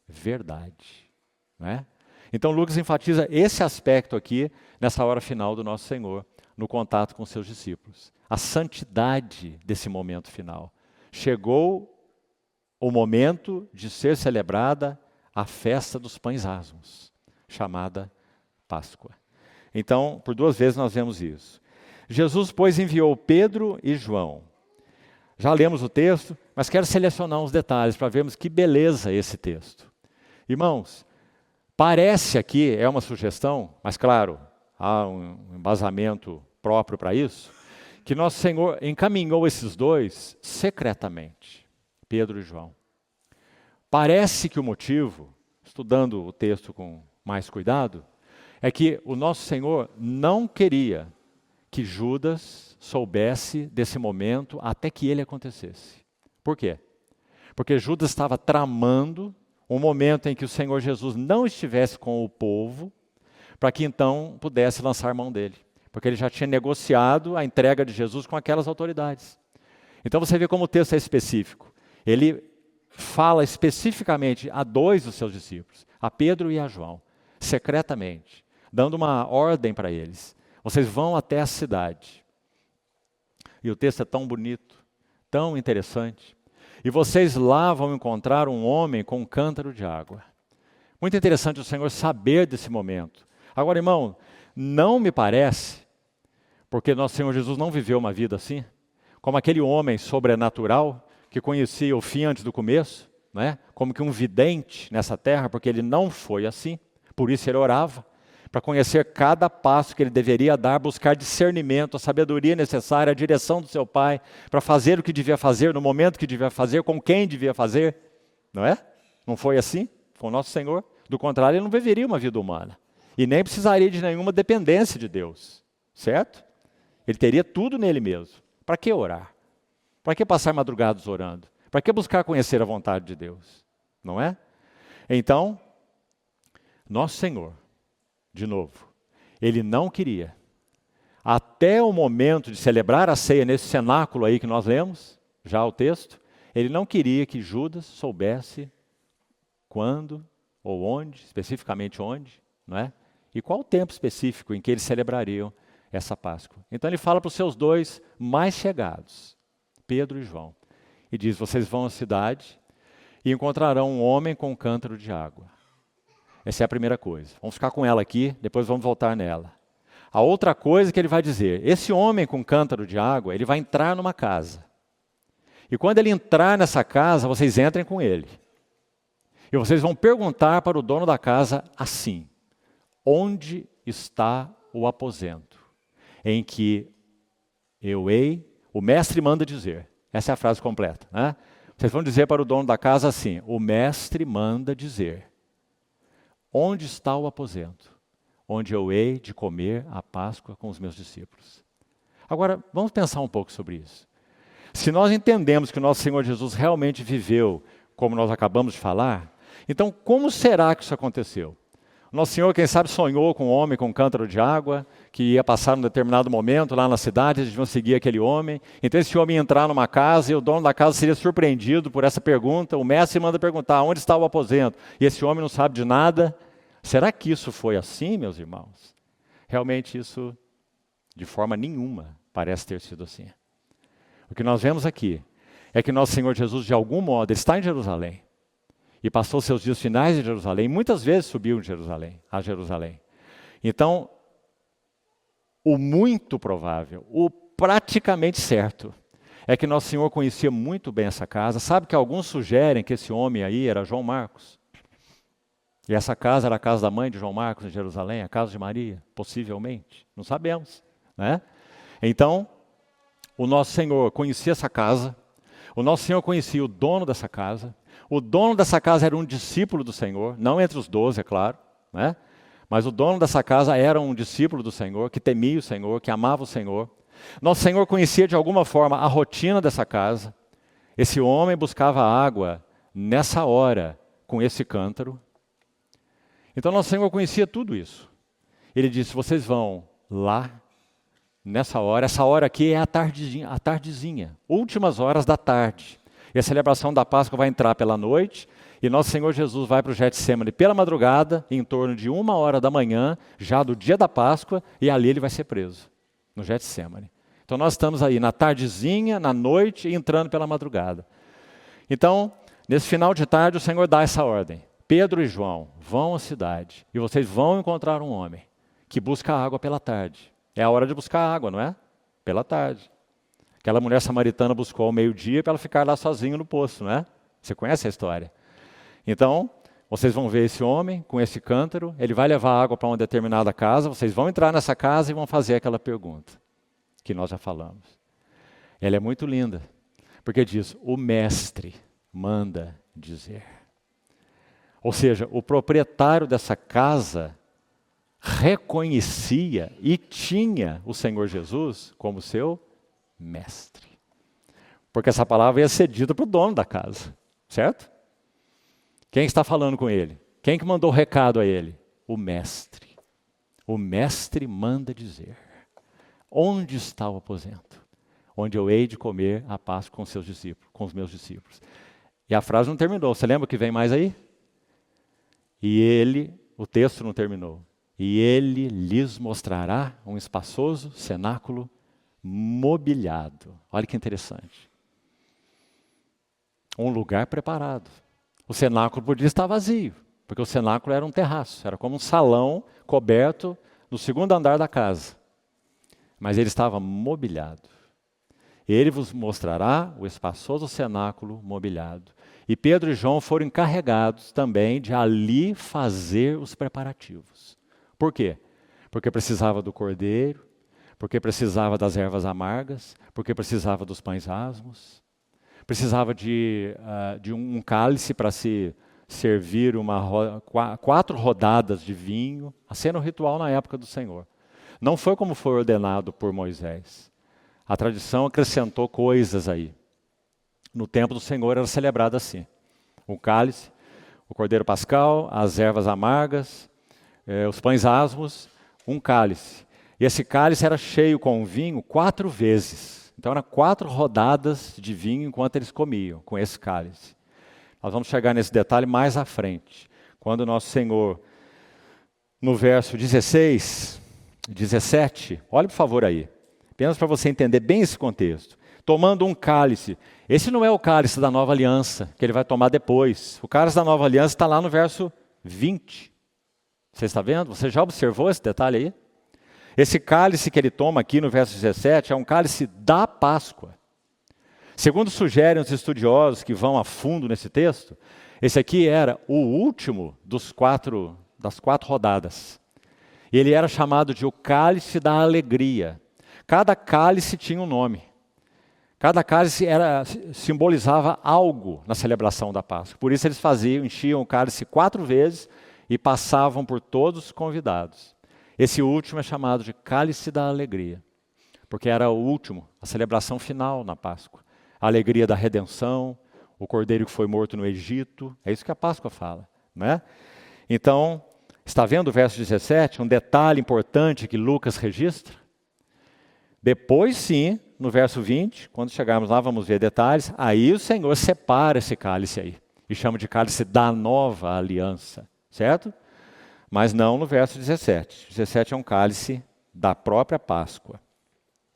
verdade. Não é? Então Lucas enfatiza esse aspecto aqui, nessa hora final do nosso Senhor, no contato com seus discípulos. A santidade desse momento final. Chegou o momento de ser celebrada a festa dos pães asmos, chamada Páscoa. Então, por 2 vezes nós vemos isso. Jesus, pois, enviou Pedro e João. Já lemos o texto, mas quero selecionar uns detalhes para vermos que beleza é esse texto. Irmãos, parece aqui, é uma sugestão, mas claro, há um embasamento próprio para isso, que nosso Senhor encaminhou esses dois secretamente, Pedro e João. Parece que o motivo, estudando o texto com mais cuidado, é que o nosso Senhor não queria que Judas soubesse desse momento até que ele acontecesse. Por quê? Porque Judas estava tramando um momento em que o Senhor Jesus não estivesse com o povo, para que então pudesse lançar mão dele. Porque ele já tinha negociado a entrega de Jesus com aquelas autoridades. Então você vê como o texto é específico. Ele fala especificamente a dois dos seus discípulos, a Pedro e a João, secretamente, dando uma ordem para eles. Vocês vão até a cidade. E o texto é tão bonito, tão interessante. E vocês lá vão encontrar um homem com um cântaro de água. Muito interessante o Senhor saber desse momento. Agora, irmão, não me parece, porque nosso Senhor Jesus não viveu uma vida assim, como aquele homem sobrenatural que conhecia o fim antes do começo, né? Como que um vidente nessa terra, porque ele não foi assim. Por isso ele orava, para conhecer cada passo que ele deveria dar, buscar discernimento, a sabedoria necessária, a direção do seu Pai, para fazer o que devia fazer, no momento que devia fazer, com quem devia fazer. Não é? Não foi assim com o nosso Senhor? Do contrário, ele não viveria uma vida humana. E nem precisaria de nenhuma dependência de Deus. Certo? Ele teria tudo nele mesmo. Para que orar? Para que passar madrugadas orando? Para que buscar conhecer a vontade de Deus? Não é? Então, nosso Senhor, de novo, ele não queria, até o momento de celebrar a ceia nesse cenáculo aí que nós lemos, já o texto, ele não queria que Judas soubesse quando ou onde, especificamente onde, não é? E qual o tempo específico em que eles celebrariam essa Páscoa. Então ele fala para os seus dois mais chegados, Pedro e João, e diz: vocês vão à cidade e encontrarão um homem com um cântaro de água. Essa é a primeira coisa. Vamos ficar com ela aqui, depois vamos voltar nela. A outra coisa que ele vai dizer: esse homem com cântaro de água, ele vai entrar numa casa. E quando ele entrar nessa casa, vocês entrem com ele. E vocês vão perguntar para o dono da casa assim: onde está o aposento em que o mestre manda dizer? Essa é a frase completa, né? Vocês vão dizer para o dono da casa assim: o mestre manda dizer, onde está o aposento onde eu hei de comer a Páscoa com os meus discípulos? Agora, vamos pensar um pouco sobre isso. Se nós entendemos que o nosso Senhor Jesus realmente viveu como nós acabamos de falar, então como será que isso aconteceu? O nosso Senhor, quem sabe, sonhou com um homem com um cântaro de água, que ia passar num determinado momento lá na cidade, eles deviam seguir aquele homem. Então esse homem ia entrar numa casa e o dono da casa seria surpreendido por essa pergunta. O mestre manda perguntar: onde está o aposento? E esse homem não sabe de nada. Será que isso foi assim, meus irmãos? Realmente isso, de forma nenhuma, parece ter sido assim. O que nós vemos aqui é que nosso Senhor Jesus, de algum modo, ele está em Jerusalém e passou seus dias finais em Jerusalém. Muitas vezes subiu a Jerusalém. Então, o muito provável, o praticamente certo, é que nosso Senhor conhecia muito bem essa casa. Sabe que alguns sugerem que esse homem aí era João Marcos? E essa casa era a casa da mãe de João Marcos em Jerusalém, a casa de Maria, possivelmente. Não sabemos, né? Então, o nosso Senhor conhecia essa casa, o nosso Senhor conhecia o dono dessa casa. O dono dessa casa era um discípulo do Senhor, não entre os 12, é claro, né? Mas o dono dessa casa era um discípulo do Senhor, que temia o Senhor, que amava o Senhor. Nosso Senhor conhecia de alguma forma a rotina dessa casa. Esse homem buscava água nessa hora com esse cântaro. Então nosso Senhor conhecia tudo isso. Ele disse: vocês vão lá nessa hora. Essa hora aqui é a tardezinha, últimas horas da tarde. E a celebração da Páscoa vai entrar pela noite, e nosso Senhor Jesus vai para o Getsemane pela madrugada, em torno de 1h da manhã, já do dia da Páscoa, e ali ele vai ser preso, no Getsemane. Então nós estamos aí na tardezinha, na noite, e entrando pela madrugada. Então, nesse final de tarde, o Senhor dá essa ordem: Pedro e João, vão à cidade, e vocês vão encontrar um homem que busca água pela tarde. É a hora de buscar água, não é? Pela tarde. Aquela mulher samaritana buscou ao meio-dia para ela ficar lá sozinha no poço, não é? Você conhece a história? Então, vocês vão ver esse homem com esse cântaro, ele vai levar água para uma determinada casa, vocês vão entrar nessa casa e vão fazer aquela pergunta, que nós já falamos. Ela é muito linda, porque diz, o mestre manda dizer. Ou seja, o proprietário dessa casa reconhecia e tinha o Senhor Jesus como seu mestre. Porque essa palavra ia ser dita para o dono da casa, certo? Quem está falando com ele? Quem que mandou o recado a ele? O mestre. O mestre manda dizer, onde está o aposento? Onde eu hei de comer a Páscoa com seus discípulos, com os meus discípulos. E a frase não terminou, você lembra o que vem mais aí? E ele, o texto não terminou. E ele lhes mostrará um espaçoso cenáculo mobiliado. Olha que interessante. Um lugar preparado. O cenáculo podia estar vazio, porque o cenáculo era um terraço, era como um salão coberto no segundo andar da casa. Mas ele estava mobiliado. Ele vos mostrará o espaçoso cenáculo mobiliado. E Pedro e João foram encarregados também de ali fazer os preparativos. Por quê? Porque precisava do cordeiro, porque precisava das ervas amargas, porque precisava dos pães asmos, precisava de um cálice para se servir 4 rodadas de vinho, a cena ritual na época do Senhor. Não foi como foi ordenado por Moisés. A tradição acrescentou coisas aí. No tempo do Senhor era celebrado assim. O cálice, o cordeiro pascal, as ervas amargas, os pães asmos, um cálice. E esse cálice era cheio com vinho 4 vezes. Então eram 4 rodadas de vinho enquanto eles comiam com esse cálice. Nós vamos chegar nesse detalhe mais à frente. Quando o nosso Senhor, no verso 16, 17, olhe por favor aí. Apenas para você entender bem esse contexto. Tomando um cálice. Esse não é o cálice da nova aliança, que ele vai tomar depois. O cálice da nova aliança está lá no verso 20. Você está vendo? Você já observou esse detalhe aí? Esse cálice que ele toma aqui no verso 17 é um cálice da Páscoa. Segundo sugerem os estudiosos que vão a fundo nesse texto, esse aqui era o último das 4 rodadas. Ele era chamado de o cálice da alegria. Cada cálice tinha um nome. Cada cálice simbolizava algo na celebração da Páscoa. Por isso eles enchiam o cálice 4 vezes e passavam por todos os convidados. Esse último é chamado de cálice da alegria, porque era o último, a celebração final na Páscoa. A alegria da redenção, o cordeiro que foi morto no Egito, é isso que a Páscoa fala, não é? Então, está vendo o verso 17, um detalhe importante que Lucas registra? Depois sim, no verso 20, quando chegarmos lá vamos ver detalhes, aí o Senhor separa esse cálice aí, e chama de cálice da nova aliança, certo? Mas não no verso 17. 17 é um cálice da própria Páscoa.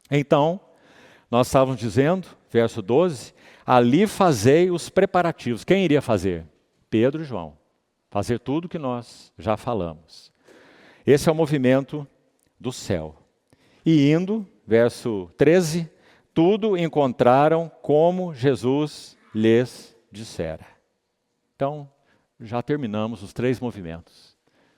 Então, nós estávamos dizendo, verso 12, ali fazei os preparativos. Quem iria fazer? Pedro e João. Fazer tudo que nós já falamos. Esse é o movimento do céu. E indo, verso 13, tudo encontraram como Jesus lhes dissera. Então, já terminamos os 3 movimentos.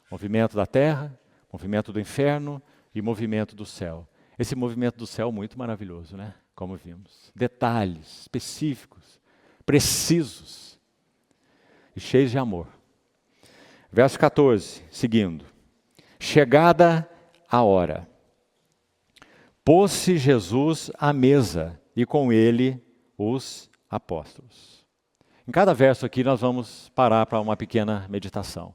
Movimento da terra, movimento do inferno e movimento do céu. Esse movimento do céu é muito maravilhoso, né? Como vimos. Detalhes específicos, precisos e cheios de amor. Verso 14, seguindo. Chegada a hora, pôs-se Jesus à mesa e com ele os apóstolos. Em cada verso aqui nós vamos parar para uma pequena meditação.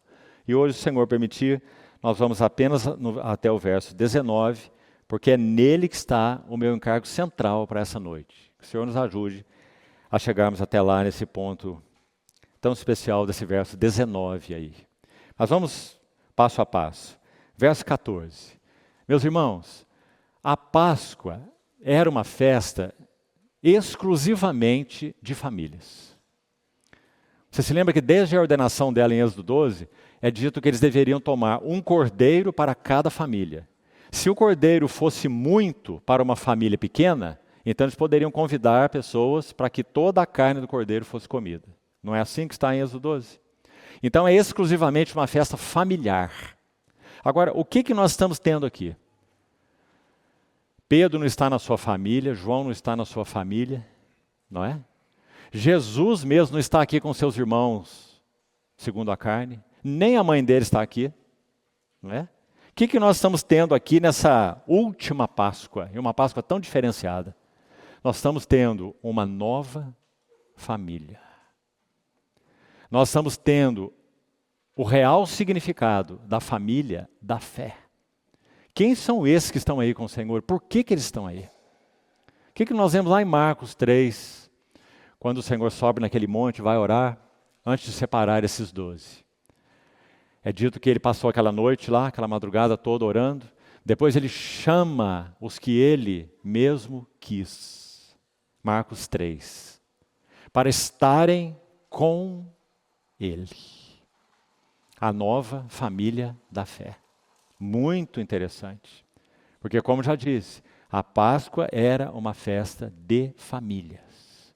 E hoje, se o Senhor permitir, nós vamos apenas até o verso 19, porque é nele que está o meu encargo central para essa noite. Que o Senhor nos ajude a chegarmos até lá nesse ponto tão especial desse verso 19 aí. Mas vamos passo a passo. Verso 14. Meus irmãos, a Páscoa era uma festa exclusivamente de famílias. Você se lembra que desde a ordenação dela em Êxodo 12, é dito que eles deveriam tomar um cordeiro para cada família. Se o cordeiro fosse muito para uma família pequena, então eles poderiam convidar pessoas para que toda a carne do cordeiro fosse comida. Não é assim que está em Êxodo 12? Então é exclusivamente uma festa familiar. Agora, o que nós estamos tendo aqui? Pedro não está na sua família, João não está na sua família, não é? Jesus mesmo não está aqui com seus irmãos, segundo a carne, nem a mãe dele está aqui, não é? O que nós estamos tendo aqui nessa última Páscoa, e uma Páscoa tão diferenciada? Nós estamos tendo uma nova família. Nós estamos tendo o real significado da família da fé. Quem são esses que estão aí com o Senhor? Por que eles estão aí? O que nós vemos lá em Marcos 3, quando o Senhor sobe naquele monte, vai orar, antes de separar esses 12. É dito que ele passou aquela noite lá, aquela madrugada toda orando, depois ele chama os que ele mesmo quis. Marcos 3. Para estarem com ele. A nova família da fé. Muito interessante. Porque, como já disse, a Páscoa era uma festa de famílias.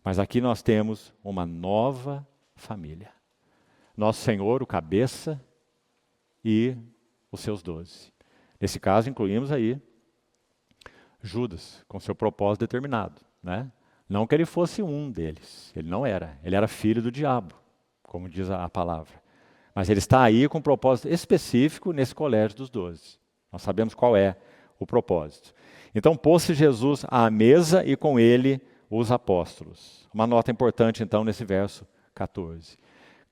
Mas aqui nós temos uma nova família. Nosso Senhor, o cabeça, e os seus 12. Nesse caso, incluímos aí Judas, com seu propósito determinado, né? Não que ele fosse um deles, ele não era. Ele era filho do diabo, como diz a palavra. Mas ele está aí com um propósito específico nesse colégio dos 12. Nós sabemos qual é o propósito. Então, pôs-se Jesus à mesa e com ele os apóstolos. Uma nota importante, então, nesse verso 14.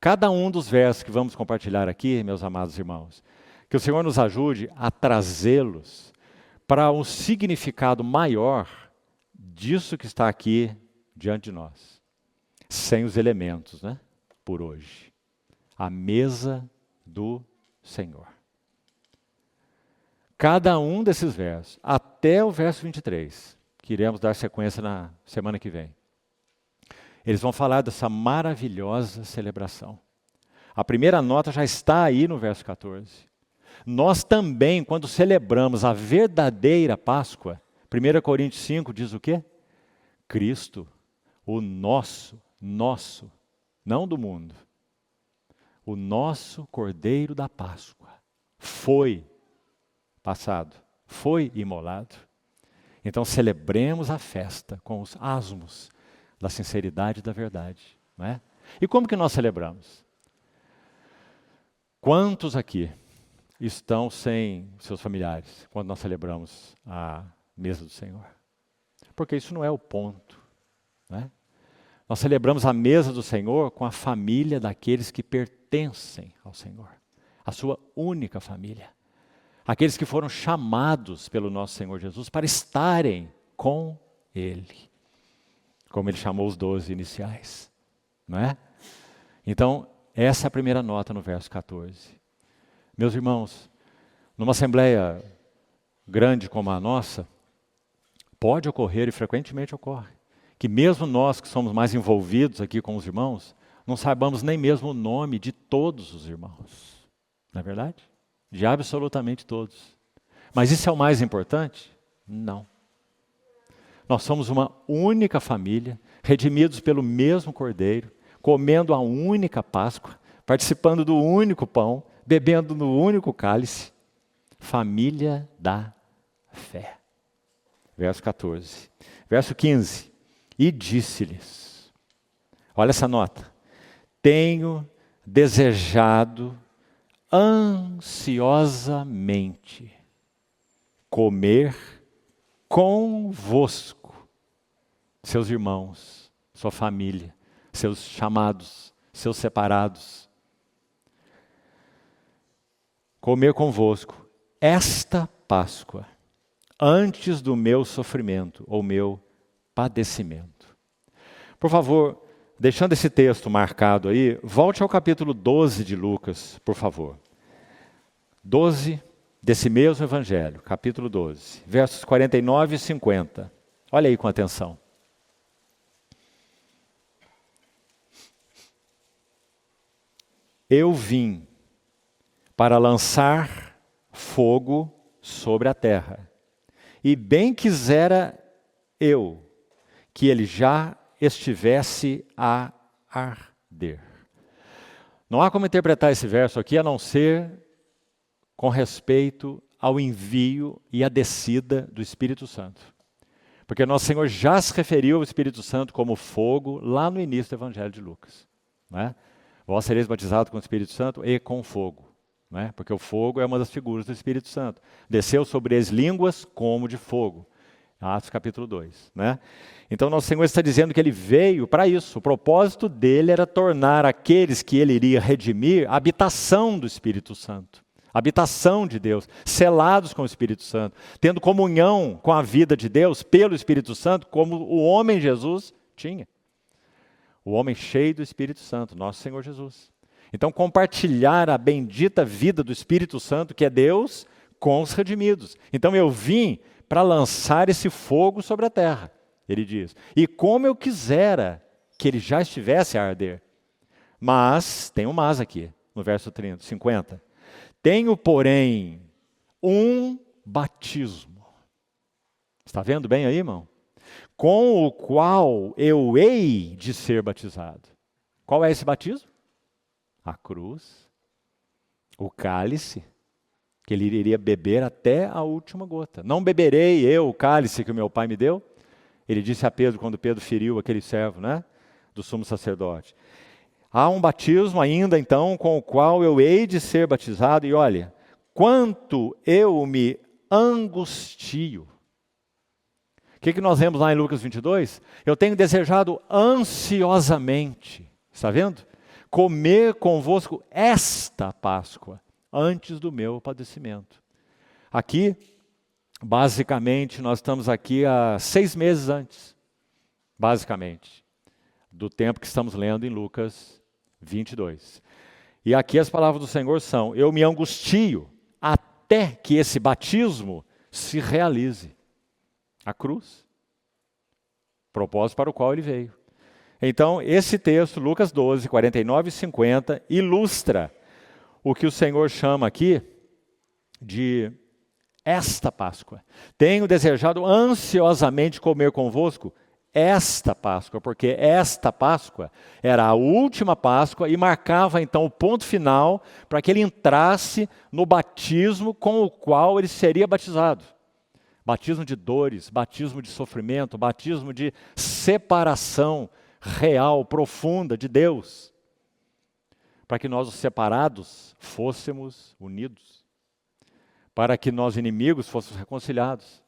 Cada um dos versos que vamos compartilhar aqui, meus amados irmãos, que o Senhor nos ajude a trazê-los para um significado maior disso que está aqui diante de nós. Sem os elementos, né? Por hoje. A mesa do Senhor. Cada um desses versos, até o verso 23, que iremos dar sequência na semana que vem. Eles vão falar dessa maravilhosa celebração. A primeira nota já está aí no verso 14. Nós também, quando celebramos a verdadeira Páscoa, 1 Coríntios 5 diz o quê? Cristo, o nosso, não do mundo. O nosso Cordeiro da Páscoa foi passado, foi imolado. Então celebremos a festa com os asmos da sinceridade e da verdade, não é? E como que nós celebramos? Quantos aqui estão sem seus familiares quando nós celebramos a mesa do Senhor? Porque isso não é o ponto, né? Nós celebramos a mesa do Senhor com a família daqueles que pertencem ao Senhor, a sua única família. Aqueles que foram chamados pelo nosso Senhor Jesus para estarem com Ele. Como Ele chamou os 12 iniciais. Não é? Então, essa é a primeira nota no verso 14. Meus irmãos, numa assembleia grande como a nossa, pode ocorrer, e frequentemente ocorre, que mesmo nós que somos mais envolvidos aqui com os irmãos, não saibamos nem mesmo o nome de todos os irmãos. Não é verdade? De absolutamente todos. Mas isso é o mais importante? Não. Nós somos uma única família, redimidos pelo mesmo Cordeiro, comendo a única Páscoa, participando do único pão, bebendo no único cálice. Família da fé. Verso 14. Verso 15. E disse-lhes, olha essa nota, tenho desejado ansiosamente comer convosco, seus irmãos, sua família, seus chamados, seus separados. Comer convosco esta Páscoa, antes do meu sofrimento, ou meu padecimento. Por favor, deixando esse texto marcado aí, volte ao capítulo 12 de Lucas, por favor. 12 desse mesmo evangelho, capítulo 12, versos 49 e 50. Olha aí com atenção. Eu vim para lançar fogo sobre a terra. E bem quisera eu que ele já estivesse a arder. Não há como interpretar esse verso aqui a não ser com respeito ao envio e à descida do Espírito Santo. Porque nosso Senhor já se referiu ao Espírito Santo como fogo lá no início do Evangelho de Lucas. Né? Vós sereis batizados com o Espírito Santo e com fogo. Né? Porque o fogo é uma das figuras do Espírito Santo. Desceu sobre as línguas como de fogo. Atos capítulo 2. Né? Então nosso Senhor está dizendo que ele veio para isso. O propósito dele era tornar aqueles que ele iria redimir a habitação do Espírito Santo. Habitação de Deus, selados com o Espírito Santo, tendo comunhão com a vida de Deus pelo Espírito Santo, como o homem Jesus tinha. O homem cheio do Espírito Santo, nosso Senhor Jesus. Então compartilhar a bendita vida do Espírito Santo, que é Deus, com os redimidos. Então eu vim para lançar esse fogo sobre a terra, ele diz. E como eu quisera que ele já estivesse a arder. Mas, tem um mas aqui, no verso 50. Tenho, porém, um batismo. Está vendo bem aí, irmão? Com o qual eu hei de ser batizado. Qual é esse batismo? A cruz, o cálice, que ele iria beber até a última gota. Não beberei eu o cálice que o meu pai me deu? Ele disse a Pedro, quando Pedro feriu aquele servo, né, do sumo sacerdote. Há um batismo ainda, então, com o qual eu hei de ser batizado. E olha, quanto eu me angustio. O que nós vemos lá em Lucas 22? Eu tenho desejado ansiosamente, está vendo? Comer convosco esta Páscoa, antes do meu padecimento. Aqui, basicamente, nós estamos aqui há 6 meses antes, basicamente, do tempo que estamos lendo em Lucas 22. E aqui as palavras do Senhor são: eu me angustio até que esse batismo se realize. A cruz, propósito para o qual ele veio. Então, esse texto, Lucas 12, 49 e 50, ilustra o que o Senhor chama aqui de esta Páscoa. Tenho desejado ansiosamente comer convosco esta Páscoa, porque esta Páscoa era a última Páscoa e marcava então o ponto final para que ele entrasse no batismo com o qual ele seria batizado. Batismo de dores, batismo de sofrimento, batismo de separação real, profunda de Deus. Para que nós, os separados, fôssemos unidos. Para que nós, inimigos, fôssemos reconciliados.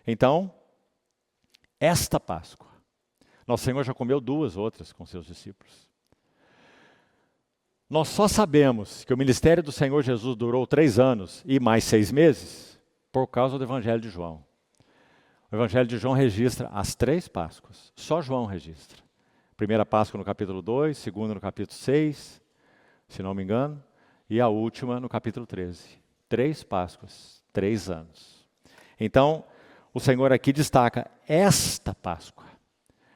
Então, esta Páscoa, nosso Senhor já comeu 2 outras com seus discípulos. Nós só sabemos que o ministério do Senhor Jesus durou 3 anos e mais 6 meses por causa do Evangelho de João. O Evangelho de João registra as 3 Páscoas. Só João registra. Primeira Páscoa no capítulo 2, segunda no capítulo 6, se não me engano, e a última no capítulo 13. 3 Páscoas, 3 anos. Então, o Senhor aqui destaca esta Páscoa,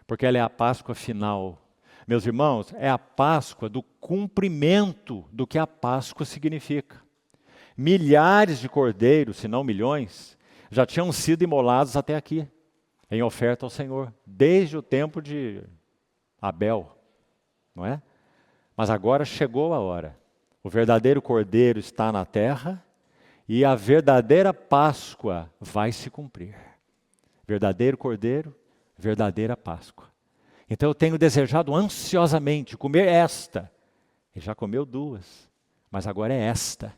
porque ela é a Páscoa final. Meus irmãos, é a Páscoa do cumprimento do que a Páscoa significa. Milhares de cordeiros, se não milhões, já tinham sido imolados até aqui, em oferta ao Senhor, desde o tempo de Abel, não é? Mas agora chegou a hora. O verdadeiro cordeiro está na terra e a verdadeira Páscoa vai se cumprir. Verdadeiro cordeiro, verdadeira Páscoa. Então eu tenho desejado ansiosamente comer esta. Ele já comeu 2, mas agora é esta.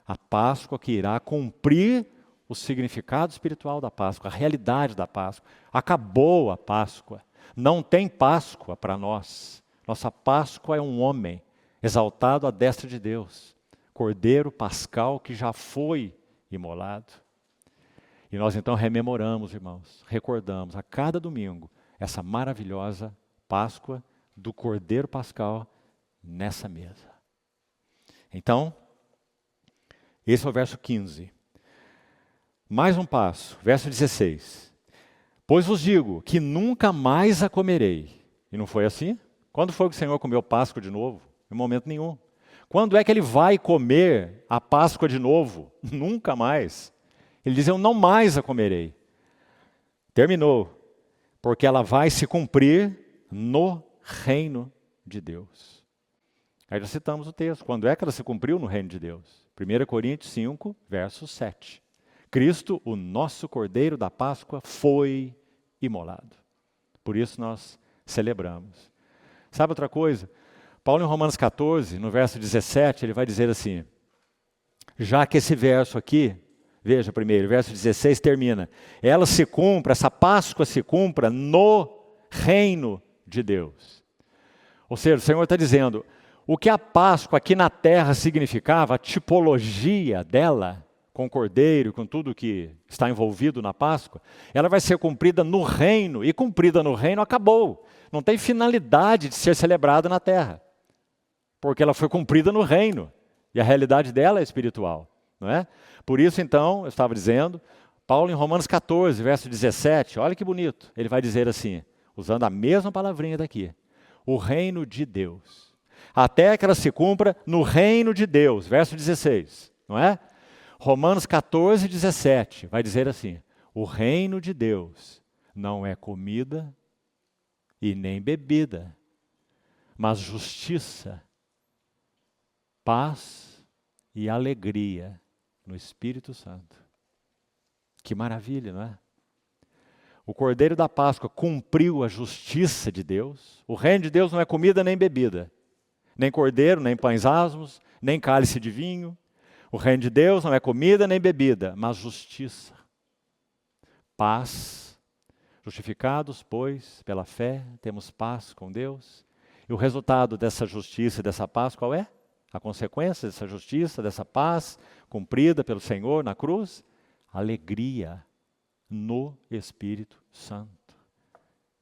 A Páscoa que irá cumprir o significado espiritual da Páscoa, a realidade da Páscoa. Acabou a Páscoa. Não tem Páscoa para nós. Nossa Páscoa é um homem exaltado à destra de Deus. Cordeiro pascal que já foi imolado. E nós então rememoramos, irmãos, recordamos a cada domingo essa maravilhosa Páscoa do Cordeiro pascal nessa mesa. Então, esse é o verso 15. Mais um passo, verso 16. Pois vos digo que nunca mais a comerei. E não foi assim? Quando foi que o Senhor comeu Páscoa de novo? Em momento nenhum. Quando é que ele vai comer a Páscoa de novo? Nunca mais. Ele diz, eu não mais a comerei. Terminou. Porque ela vai se cumprir no reino de Deus. Aí já citamos o texto. Quando é que ela se cumpriu no reino de Deus? 1 Coríntios 5, verso 7. Cristo, o nosso Cordeiro da Páscoa, foi imolado. Por isso nós celebramos. Sabe outra coisa? Paulo em Romanos 14, no verso 17, ele vai dizer assim, já que esse verso aqui, veja primeiro, verso 16 termina, ela se cumpra, essa Páscoa se cumpra no reino de Deus. Ou seja, o Senhor está dizendo, o que a Páscoa aqui na terra significava, a tipologia dela, com o cordeiro, com tudo que está envolvido na Páscoa, ela vai ser cumprida no reino, e cumprida no reino acabou. Não tem finalidade de ser celebrada na terra, porque ela foi cumprida no reino, e a realidade dela é espiritual, não é? Por isso, então, eu estava dizendo, Paulo em Romanos 14, verso 17, olha que bonito, ele vai dizer assim, usando a mesma palavrinha daqui, o reino de Deus, até que ela se cumpra no reino de Deus, verso 16, não é? Romanos 14, 17, vai dizer assim, o reino de Deus não é comida e nem bebida, mas justiça, paz e alegria no Espírito Santo. Que maravilha, não é? O Cordeiro da Páscoa cumpriu a justiça de Deus. O reino de Deus não é comida nem bebida, nem cordeiro, nem pães asmos, nem cálice de vinho. O reino de Deus não é comida nem bebida, mas justiça, paz. Justificados, pois, pela fé, temos paz com Deus. E o resultado dessa justiça e dessa paz qual é? A consequência dessa justiça, dessa paz, cumprida pelo Senhor na cruz? Alegria no Espírito Santo.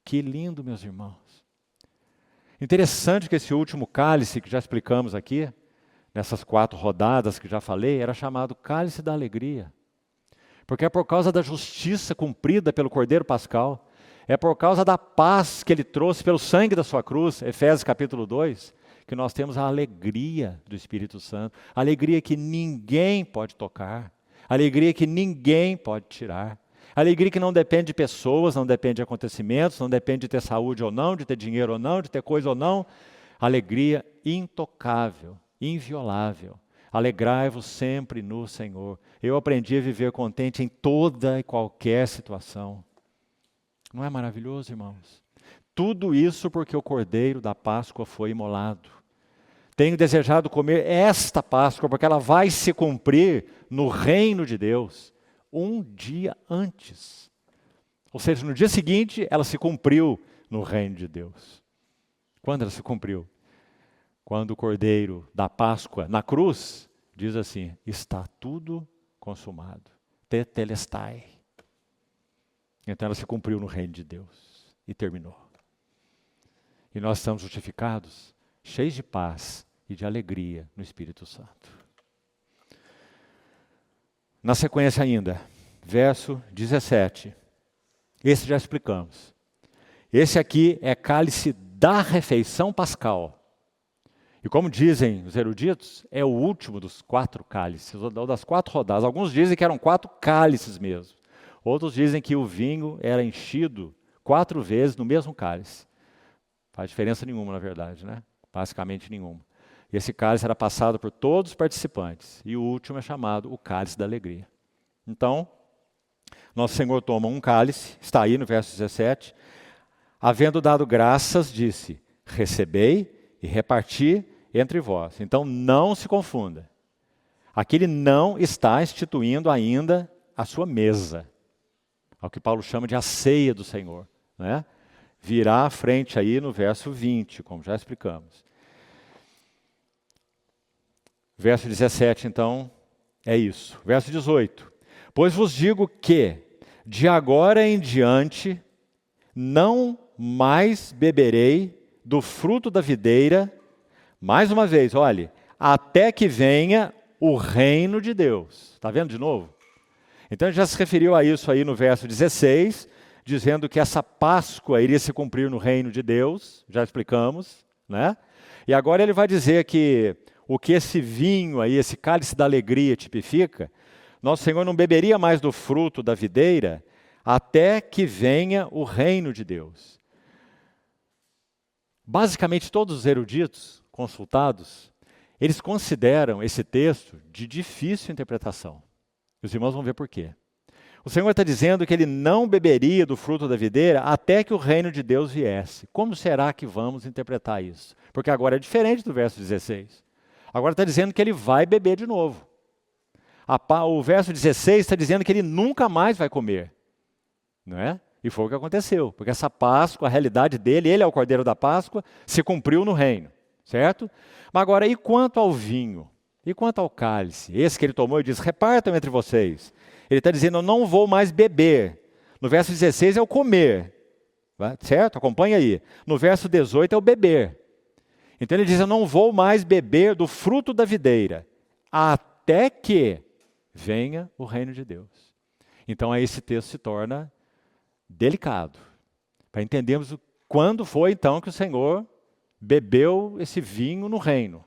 Que lindo, meus irmãos. Interessante que esse último cálice que já explicamos aqui, nessas 4 rodadas que já falei, era chamado cálice da alegria. Porque é por causa da justiça cumprida pelo Cordeiro Pascal, é por causa da paz que ele trouxe pelo sangue da sua cruz, Efésios capítulo 2, que nós temos a alegria do Espírito Santo, a alegria que ninguém pode tocar, a alegria que ninguém pode tirar, a alegria que não depende de pessoas, não depende de acontecimentos, não depende de ter saúde ou não, de ter dinheiro ou não, de ter coisa ou não, alegria intocável, inviolável. Alegrai-vos sempre no Senhor. Eu aprendi a viver contente em toda e qualquer situação. Não é maravilhoso, irmãos? Tudo isso porque o Cordeiro da Páscoa foi imolado. Tenho desejado comer esta Páscoa, porque ela vai se cumprir no reino de Deus, um dia antes. Ou seja, no dia seguinte, ela se cumpriu no reino de Deus. Quando ela se cumpriu? Quando o Cordeiro da Páscoa, na cruz, diz assim, está tudo consumado. Tetelestai. Então ela se cumpriu no reino de Deus e terminou. E nós estamos justificados, cheios de paz e de alegria no Espírito Santo. Na sequência ainda, verso 17. Esse já explicamos. Esse aqui é cálice da refeição pascal. E como dizem os eruditos, é o último dos 4 cálices, ou das 4 rodadas. Alguns dizem que eram 4 cálices mesmo. Outros dizem que o vinho era enchido 4 vezes no mesmo cálice. Faz diferença nenhuma, na verdade, né? Basicamente nenhuma. E esse cálice era passado por todos os participantes. E o último é chamado o cálice da alegria. Então, nosso Senhor toma um cálice, está aí no verso 17. Havendo dado graças, disse, recebei e reparti entre vós. Então, não se confunda. Aqui ele não está instituindo ainda a sua mesa. É o que Paulo chama de a ceia do Senhor, né? Virá à frente aí no verso 20, como já explicamos. Verso 17, então, é isso. Verso 18. Pois vos digo que, de agora em diante, não mais beberei do fruto da videira, mais uma vez, olhe, até que venha o reino de Deus. Está vendo de novo? Então, ele já se referiu a isso aí no verso 16, dizendo que essa Páscoa iria se cumprir no reino de Deus, já explicamos, né? E agora ele vai dizer que o que esse vinho aí, esse cálice da alegria tipifica, nosso Senhor não beberia mais do fruto da videira até que venha o reino de Deus. Basicamente, todos os eruditos consultados, eles consideram esse texto de difícil interpretação. Os irmãos vão ver por quê. O Senhor está dizendo que ele não beberia do fruto da videira até que o reino de Deus viesse. Como será que vamos interpretar isso? Porque agora é diferente do verso 16. Agora está dizendo que ele vai beber de novo. O verso 16 está dizendo que ele nunca mais vai comer. Não é? E foi o que aconteceu. Porque essa Páscoa, a realidade dele, ele é o Cordeiro da Páscoa, se cumpriu no reino. Certo? Mas agora, e quanto ao vinho? E quanto ao cálice? Esse que ele tomou e diz, repartam entre vocês. Ele está dizendo, eu não vou mais beber. No verso 16 é o comer. Certo? Acompanha aí. No verso 18 é o beber. Então ele diz, eu não vou mais beber do fruto da videira, até que venha o reino de Deus. Então aí esse texto se torna delicado. Para entendermos quando foi então que o Senhor bebeu esse vinho no reino.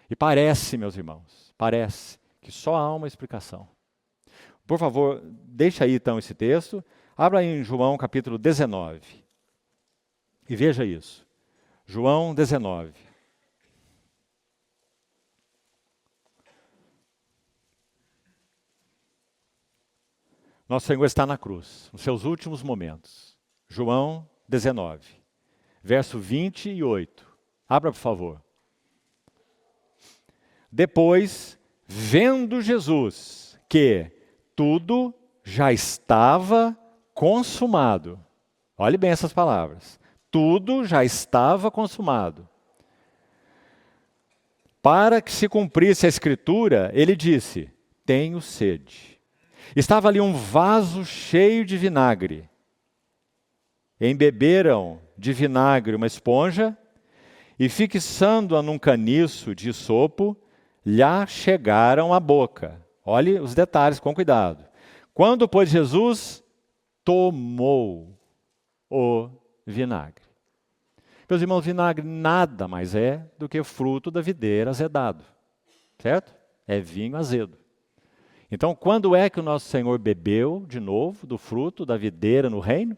E parece, meus irmãos, parece que só há uma explicação. Por favor, deixa aí então esse texto. Abra aí em João capítulo 19. E veja isso. João 19. Nosso Senhor está na cruz, nos seus últimos momentos. João 19, verso 28. Abra, por favor. Depois, vendo Jesus que tudo já estava consumado. Olhe bem essas palavras. Tudo já estava consumado. Para que se cumprisse a Escritura, ele disse, tenho sede. Estava ali um vaso cheio de vinagre. Embeberam de vinagre uma esponja e, fixando-a num caniço de sopo, lhe chegaram à boca. Olhe os detalhes com cuidado. Quando, pois, Jesus tomou o vinagre. Meus irmãos, vinagre nada mais é do que fruto da videira azedado. Certo? É vinho azedo. Então, quando é que o nosso Senhor bebeu de novo do fruto da videira no reino?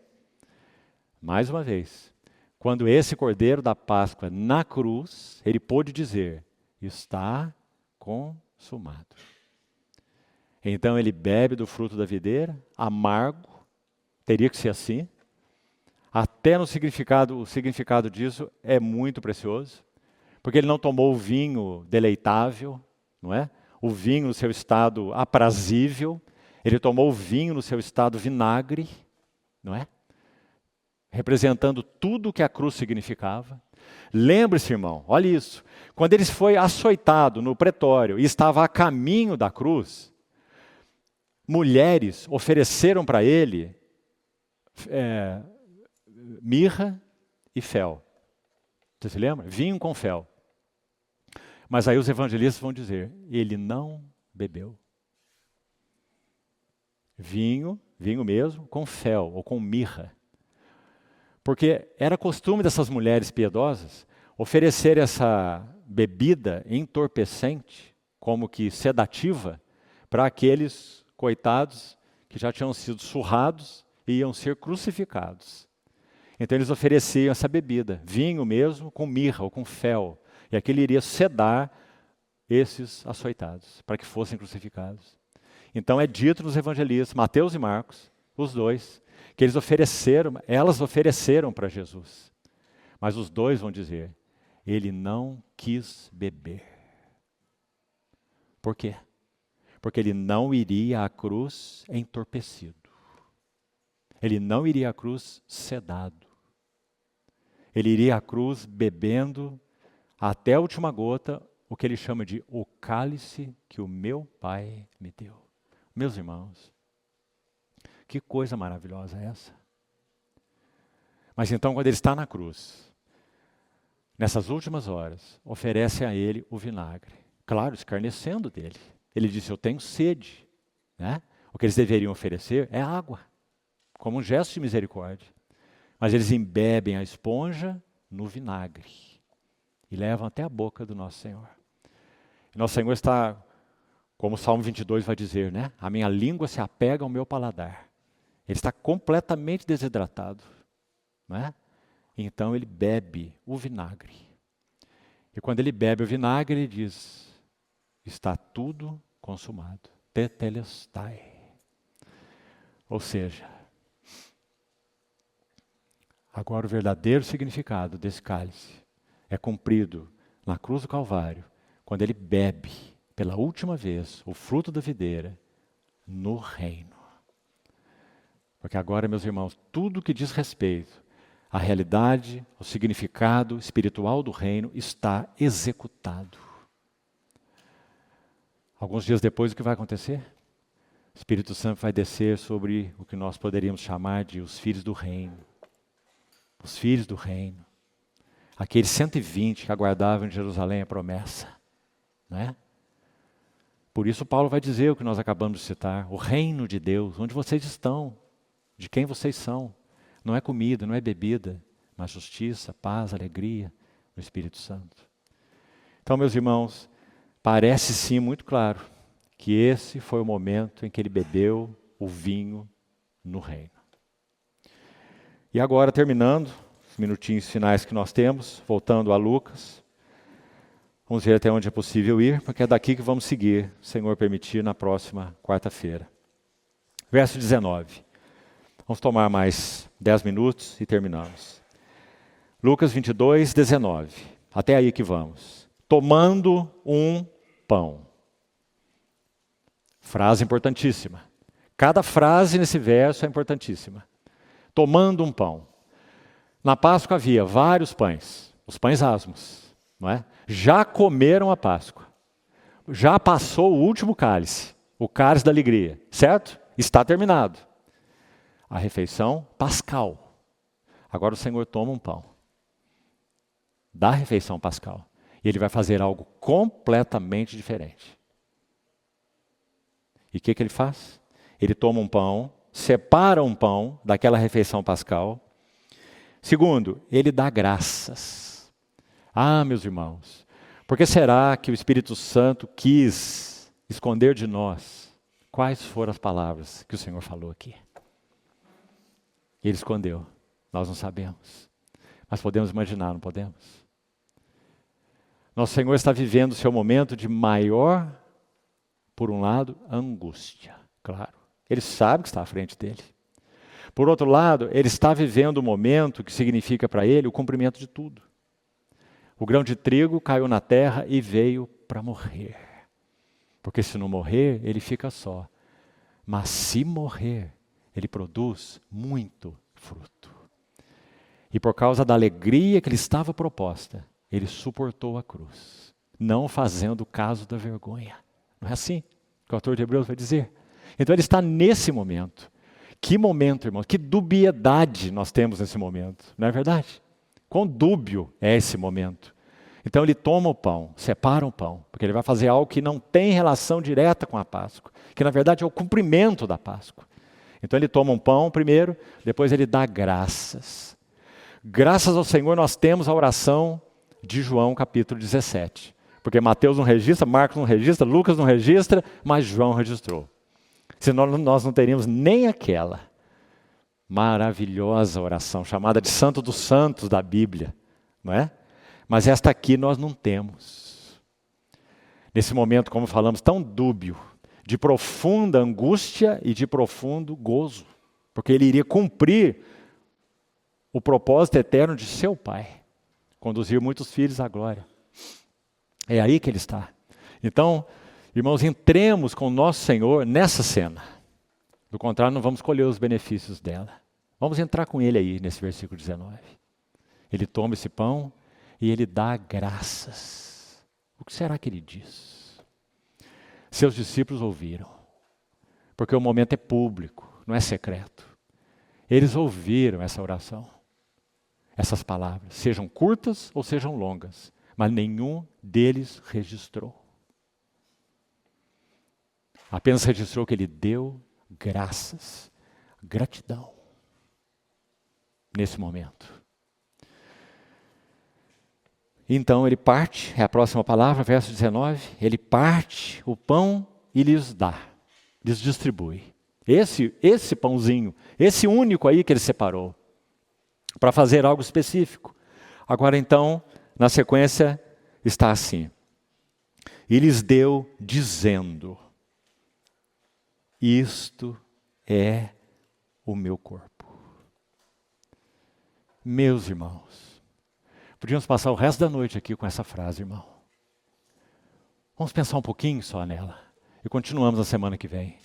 Mais uma vez, quando esse Cordeiro da Páscoa na cruz, ele pôde dizer, está consumado. Então ele bebe do fruto da videira, amargo, teria que ser assim. Até no significado, o significado disso é muito precioso, porque ele não tomou o vinho deleitável, não é? O vinho no seu estado aprazível, ele tomou o vinho no seu estado vinagre, não é? Representando tudo o que a cruz significava. Lembre-se, irmão, olha isso. Quando ele foi açoitado no pretório e estava a caminho da cruz, mulheres ofereceram para ele mirra e fel. Você se lembra? Vinho com fel. Mas aí os evangelistas vão dizer, ele não bebeu. Vinho mesmo, com fel ou com mirra. Porque era costume dessas mulheres piedosas oferecer essa bebida entorpecente, como que sedativa, para aqueles coitados que já tinham sido surrados e iam ser crucificados. Então eles ofereciam essa bebida, vinho mesmo, com mirra ou com fel. E aquilo iria sedar esses açoitados, para que fossem crucificados. Então é dito nos evangelistas, Mateus e Marcos, os dois, que elas ofereceram para Jesus. Mas os dois vão dizer, ele não quis beber. Por quê? Porque ele não iria à cruz entorpecido. Ele não iria à cruz sedado. Ele iria à cruz bebendo até a última gota, o que ele chama de o cálice que o meu Pai me deu. Meus irmãos, que coisa maravilhosa é essa? Mas então, quando ele está na cruz, nessas últimas horas, oferece a ele o vinagre. Claro, escarnecendo dele. Ele disse, eu tenho sede. Né? O que eles deveriam oferecer é água, como um gesto de misericórdia. Mas eles embebem a esponja no vinagre e levam até a boca do nosso Senhor. Nosso Senhor está Como o Salmo 22 vai dizer, né? A minha língua se apega ao meu paladar. Ele está completamente desidratado, não é? Então ele bebe o vinagre. E quando ele bebe o vinagre, ele diz, está tudo consumado. Tetelestai. Ou seja, agora o verdadeiro significado desse cálice é cumprido na cruz do Calvário, quando ele bebe pela última vez o fruto da videira no reino. Porque agora, meus irmãos, tudo que diz respeito à realidade, ao significado espiritual do reino está executado. Alguns dias depois, o que vai acontecer? O Espírito Santo vai descer sobre o que nós poderíamos chamar de os filhos do reino. Os filhos do reino. Aqueles 120 que aguardavam em Jerusalém a promessa. Não é? Por isso Paulo vai dizer o que nós acabamos de citar. O reino de Deus, onde vocês estão, de quem vocês são. Não é comida, não é bebida, mas justiça, paz, alegria no Espírito Santo. Então, meus irmãos, parece sim muito claro que esse foi o momento em que ele bebeu o vinho no reino. E agora, terminando, os minutinhos finais que nós temos, voltando a Lucas, vamos ver até onde é possível ir, porque é daqui que vamos seguir, se o Senhor permitir, na próxima quarta-feira. Verso 19. Vamos tomar mais 10 minutos e terminamos. Lucas 22, 19. Até aí que vamos. Tomando um pão. Frase importantíssima. Cada frase nesse verso é importantíssima. Tomando um pão. Na Páscoa havia vários pães, os pães asmos, não é? Já comeram a Páscoa. Já passou o último cálice, o cálice da alegria, certo? Está terminado. A refeição pascal. Agora o Senhor toma um pão da refeição pascal e ele vai fazer algo completamente diferente. E o que ele faz? Ele toma um pão, separa um pão daquela refeição pascal. Segundo, ele dá graças. Ah, meus irmãos, por que será que o Espírito Santo quis esconder de nós quais foram as palavras que o Senhor falou aqui? Ele escondeu, nós não sabemos, mas podemos imaginar, não podemos? Nosso Senhor está vivendo o seu momento de maior, por um lado, angústia, claro. Ele sabe que está à frente dele. Por outro lado, ele está vivendo um momento que significa para ele o cumprimento de tudo. O grão de trigo caiu na terra e veio para morrer. Porque se não morrer, ele fica só. Mas se morrer, ele produz muito fruto. E por causa da alegria que lhe estava proposta, ele suportou a cruz, não fazendo caso da vergonha. Não é assim que o autor de Hebreus vai dizer? Então ele está nesse momento. Que momento, irmãos, que dubiedade nós temos nesse momento, não é verdade? Quão dúbio é esse momento. Então ele toma o pão, separa o pão, porque ele vai fazer algo que não tem relação direta com a Páscoa, que na verdade é o cumprimento da Páscoa. Então ele toma um pão primeiro, depois ele dá graças. Graças ao Senhor nós temos a oração de João capítulo 17. Porque Mateus não registra, Marcos não registra, Lucas não registra, mas João registrou. Senão nós não teríamos nem aquela maravilhosa oração, chamada de Santo dos Santos da Bíblia, não é? Mas esta aqui nós não temos. Nesse momento, como falamos, tão dúbio, de profunda angústia e de profundo gozo, porque ele iria cumprir o propósito eterno de seu Pai, conduzir muitos filhos à glória. É aí que ele está. Então, irmãos, entremos com o nosso Senhor nessa cena. Do contrário, não vamos colher os benefícios dela. Vamos entrar com ele aí, nesse versículo 19. Ele toma esse pão e ele dá graças. O que será que ele diz? Seus discípulos ouviram. Porque o momento é público, não é secreto. Eles ouviram essa oração. Essas palavras, sejam curtas ou sejam longas. Mas nenhum deles registrou. Apenas registrou que ele deu graças, gratidão, nesse momento. Então ele parte, é a próxima palavra, verso 19, ele parte o pão e lhes dá, lhes distribui. Esse pãozinho, esse único aí que ele separou, para fazer algo específico. Agora então, na sequência, está assim. E lhes deu dizendo, isto é o meu corpo. Meus irmãos, podíamos passar o resto da noite aqui com essa frase, irmão. Vamos pensar um pouquinho só nela. E continuamos na semana que vem.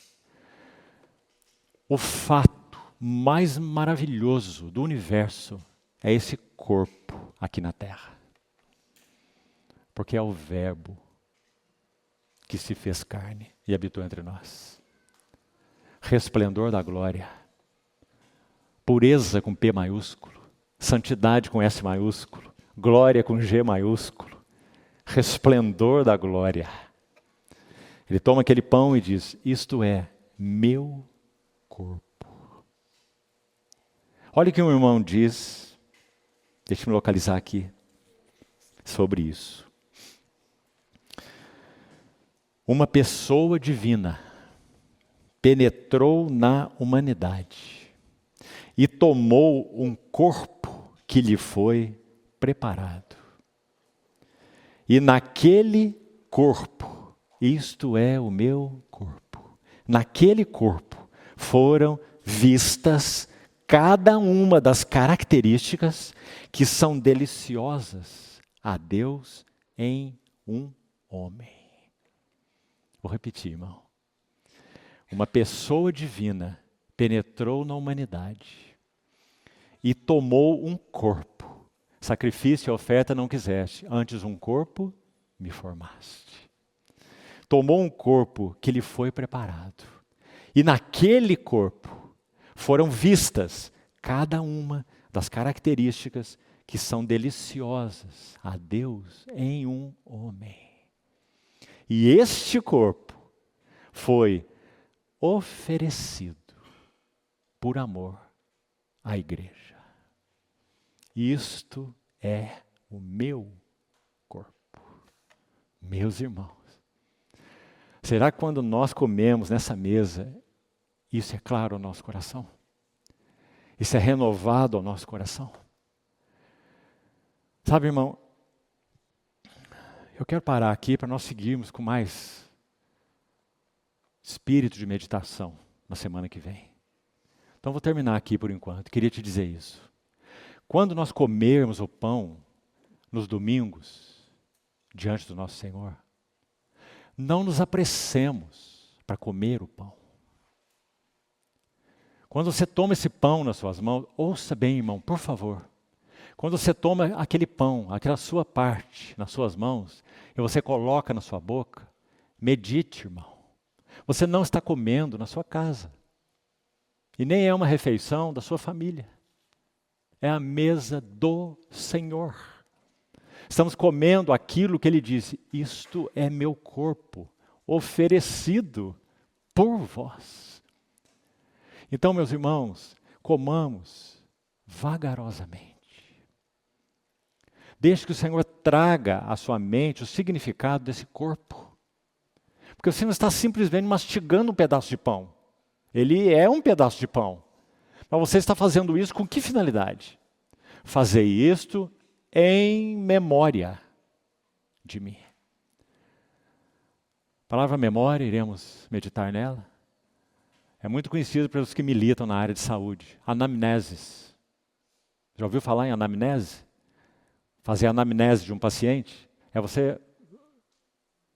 O fato mais maravilhoso do universo é esse corpo aqui na Terra. Porque é o Verbo que se fez carne e habitou entre nós. Resplendor da glória. Pureza com P maiúsculo. Santidade com S maiúsculo. Glória com G maiúsculo. Resplendor da glória. Ele toma aquele pão e diz, isto é meu corpo. Olha o que um irmão diz, deixa eu me localizar aqui, sobre isso. Uma pessoa divina penetrou na humanidade e tomou um corpo que lhe foi preparado. E naquele corpo, isto é o meu corpo, naquele corpo foram vistas cada uma das características que são deliciosas a Deus em um homem. Vou repetir, irmão. Uma pessoa divina penetrou na humanidade e tomou um corpo. Sacrifício e oferta não quiseste, antes um corpo me formaste. Tomou um corpo que lhe foi preparado. E naquele corpo foram vistas cada uma das características que são deliciosas a Deus em um homem. E este corpo foi oferecido por amor à igreja. Isto é o meu corpo. Meus irmãos, será que quando nós comemos nessa mesa, isso é claro ao nosso coração? Isso é renovado ao nosso coração? Sabe, irmão, eu quero parar aqui para nós seguirmos com mais espírito de meditação na semana que vem. Então vou terminar aqui por enquanto. Queria te dizer isso. Quando nós comermos o pão nos domingos, diante do nosso Senhor, não nos apressemos para comer o pão. Quando você toma esse pão nas suas mãos, ouça bem, irmão, por favor. Quando você toma aquele pão, aquela sua parte nas suas mãos, e você coloca na sua boca, medite, irmão. Você não está comendo na sua casa. E nem é uma refeição da sua família. É a mesa do Senhor. Estamos comendo aquilo que Ele disse, isto é meu corpo, oferecido por vós. Então, meus irmãos, comamos vagarosamente. Deixe que o Senhor traga à sua mente o significado desse corpo. Porque você não está simplesmente mastigando um pedaço de pão. Ele é um pedaço de pão. Mas você está fazendo isso com que finalidade? Fazer isto em memória de mim. A palavra memória, iremos meditar nela. É muito conhecido pelos que militam na área de saúde. Anamneses. Já ouviu falar em anamnese? Fazer a anamnese de um paciente é você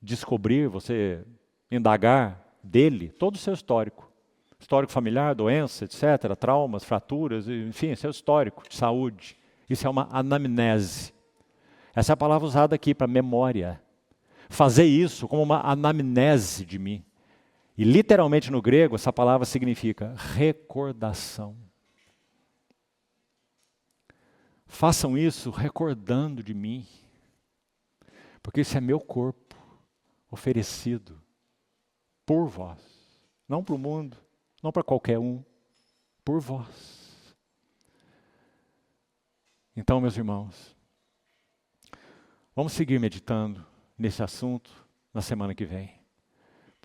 descobrir, você indagar dele todo o seu histórico. Histórico familiar, doença, etc., traumas, fraturas, enfim, seu histórico de saúde. Isso é uma anamnese. Essa é a palavra usada aqui para memória. Fazer isso como uma anamnese de mim. E literalmente no grego, essa palavra significa recordação. Façam isso recordando de mim. Porque isso é meu corpo oferecido por vós. Não para o mundo, não para qualquer um, por vós. Então, meus irmãos, vamos seguir meditando nesse assunto na semana que vem.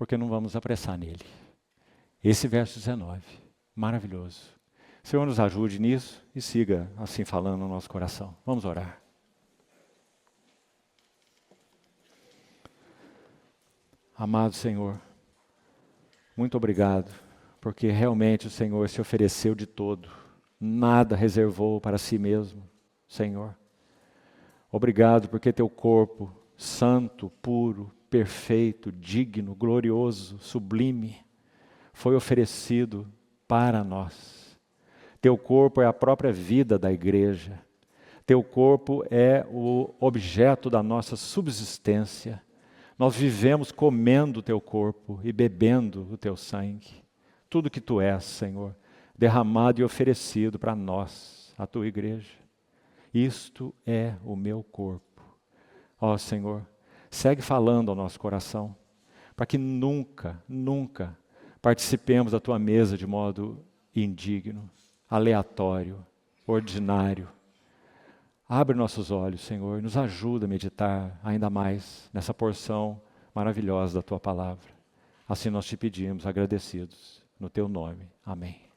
porque não vamos apressar nele. Esse verso 19, maravilhoso. Senhor, nos ajude nisso e siga assim falando no nosso coração. Vamos orar. Amado Senhor, muito obrigado, porque realmente o Senhor se ofereceu de todo, nada reservou para si mesmo, Senhor. Obrigado porque teu corpo, santo, puro, perfeito, digno, glorioso, sublime, foi oferecido para nós. Teu corpo é a própria vida da igreja. Teu corpo é o objeto da nossa subsistência. Nós vivemos comendo o teu corpo e bebendo o teu sangue. Tudo que tu és, Senhor, derramado e oferecido para nós, a tua igreja. Isto é o meu corpo. Ó Senhor, segue falando ao nosso coração, para que nunca, nunca participemos da tua mesa de modo indigno, aleatório, ordinário. Abre nossos olhos, Senhor, e nos ajuda a meditar ainda mais nessa porção maravilhosa da tua palavra. Assim nós te pedimos, agradecidos, no teu nome. Amém.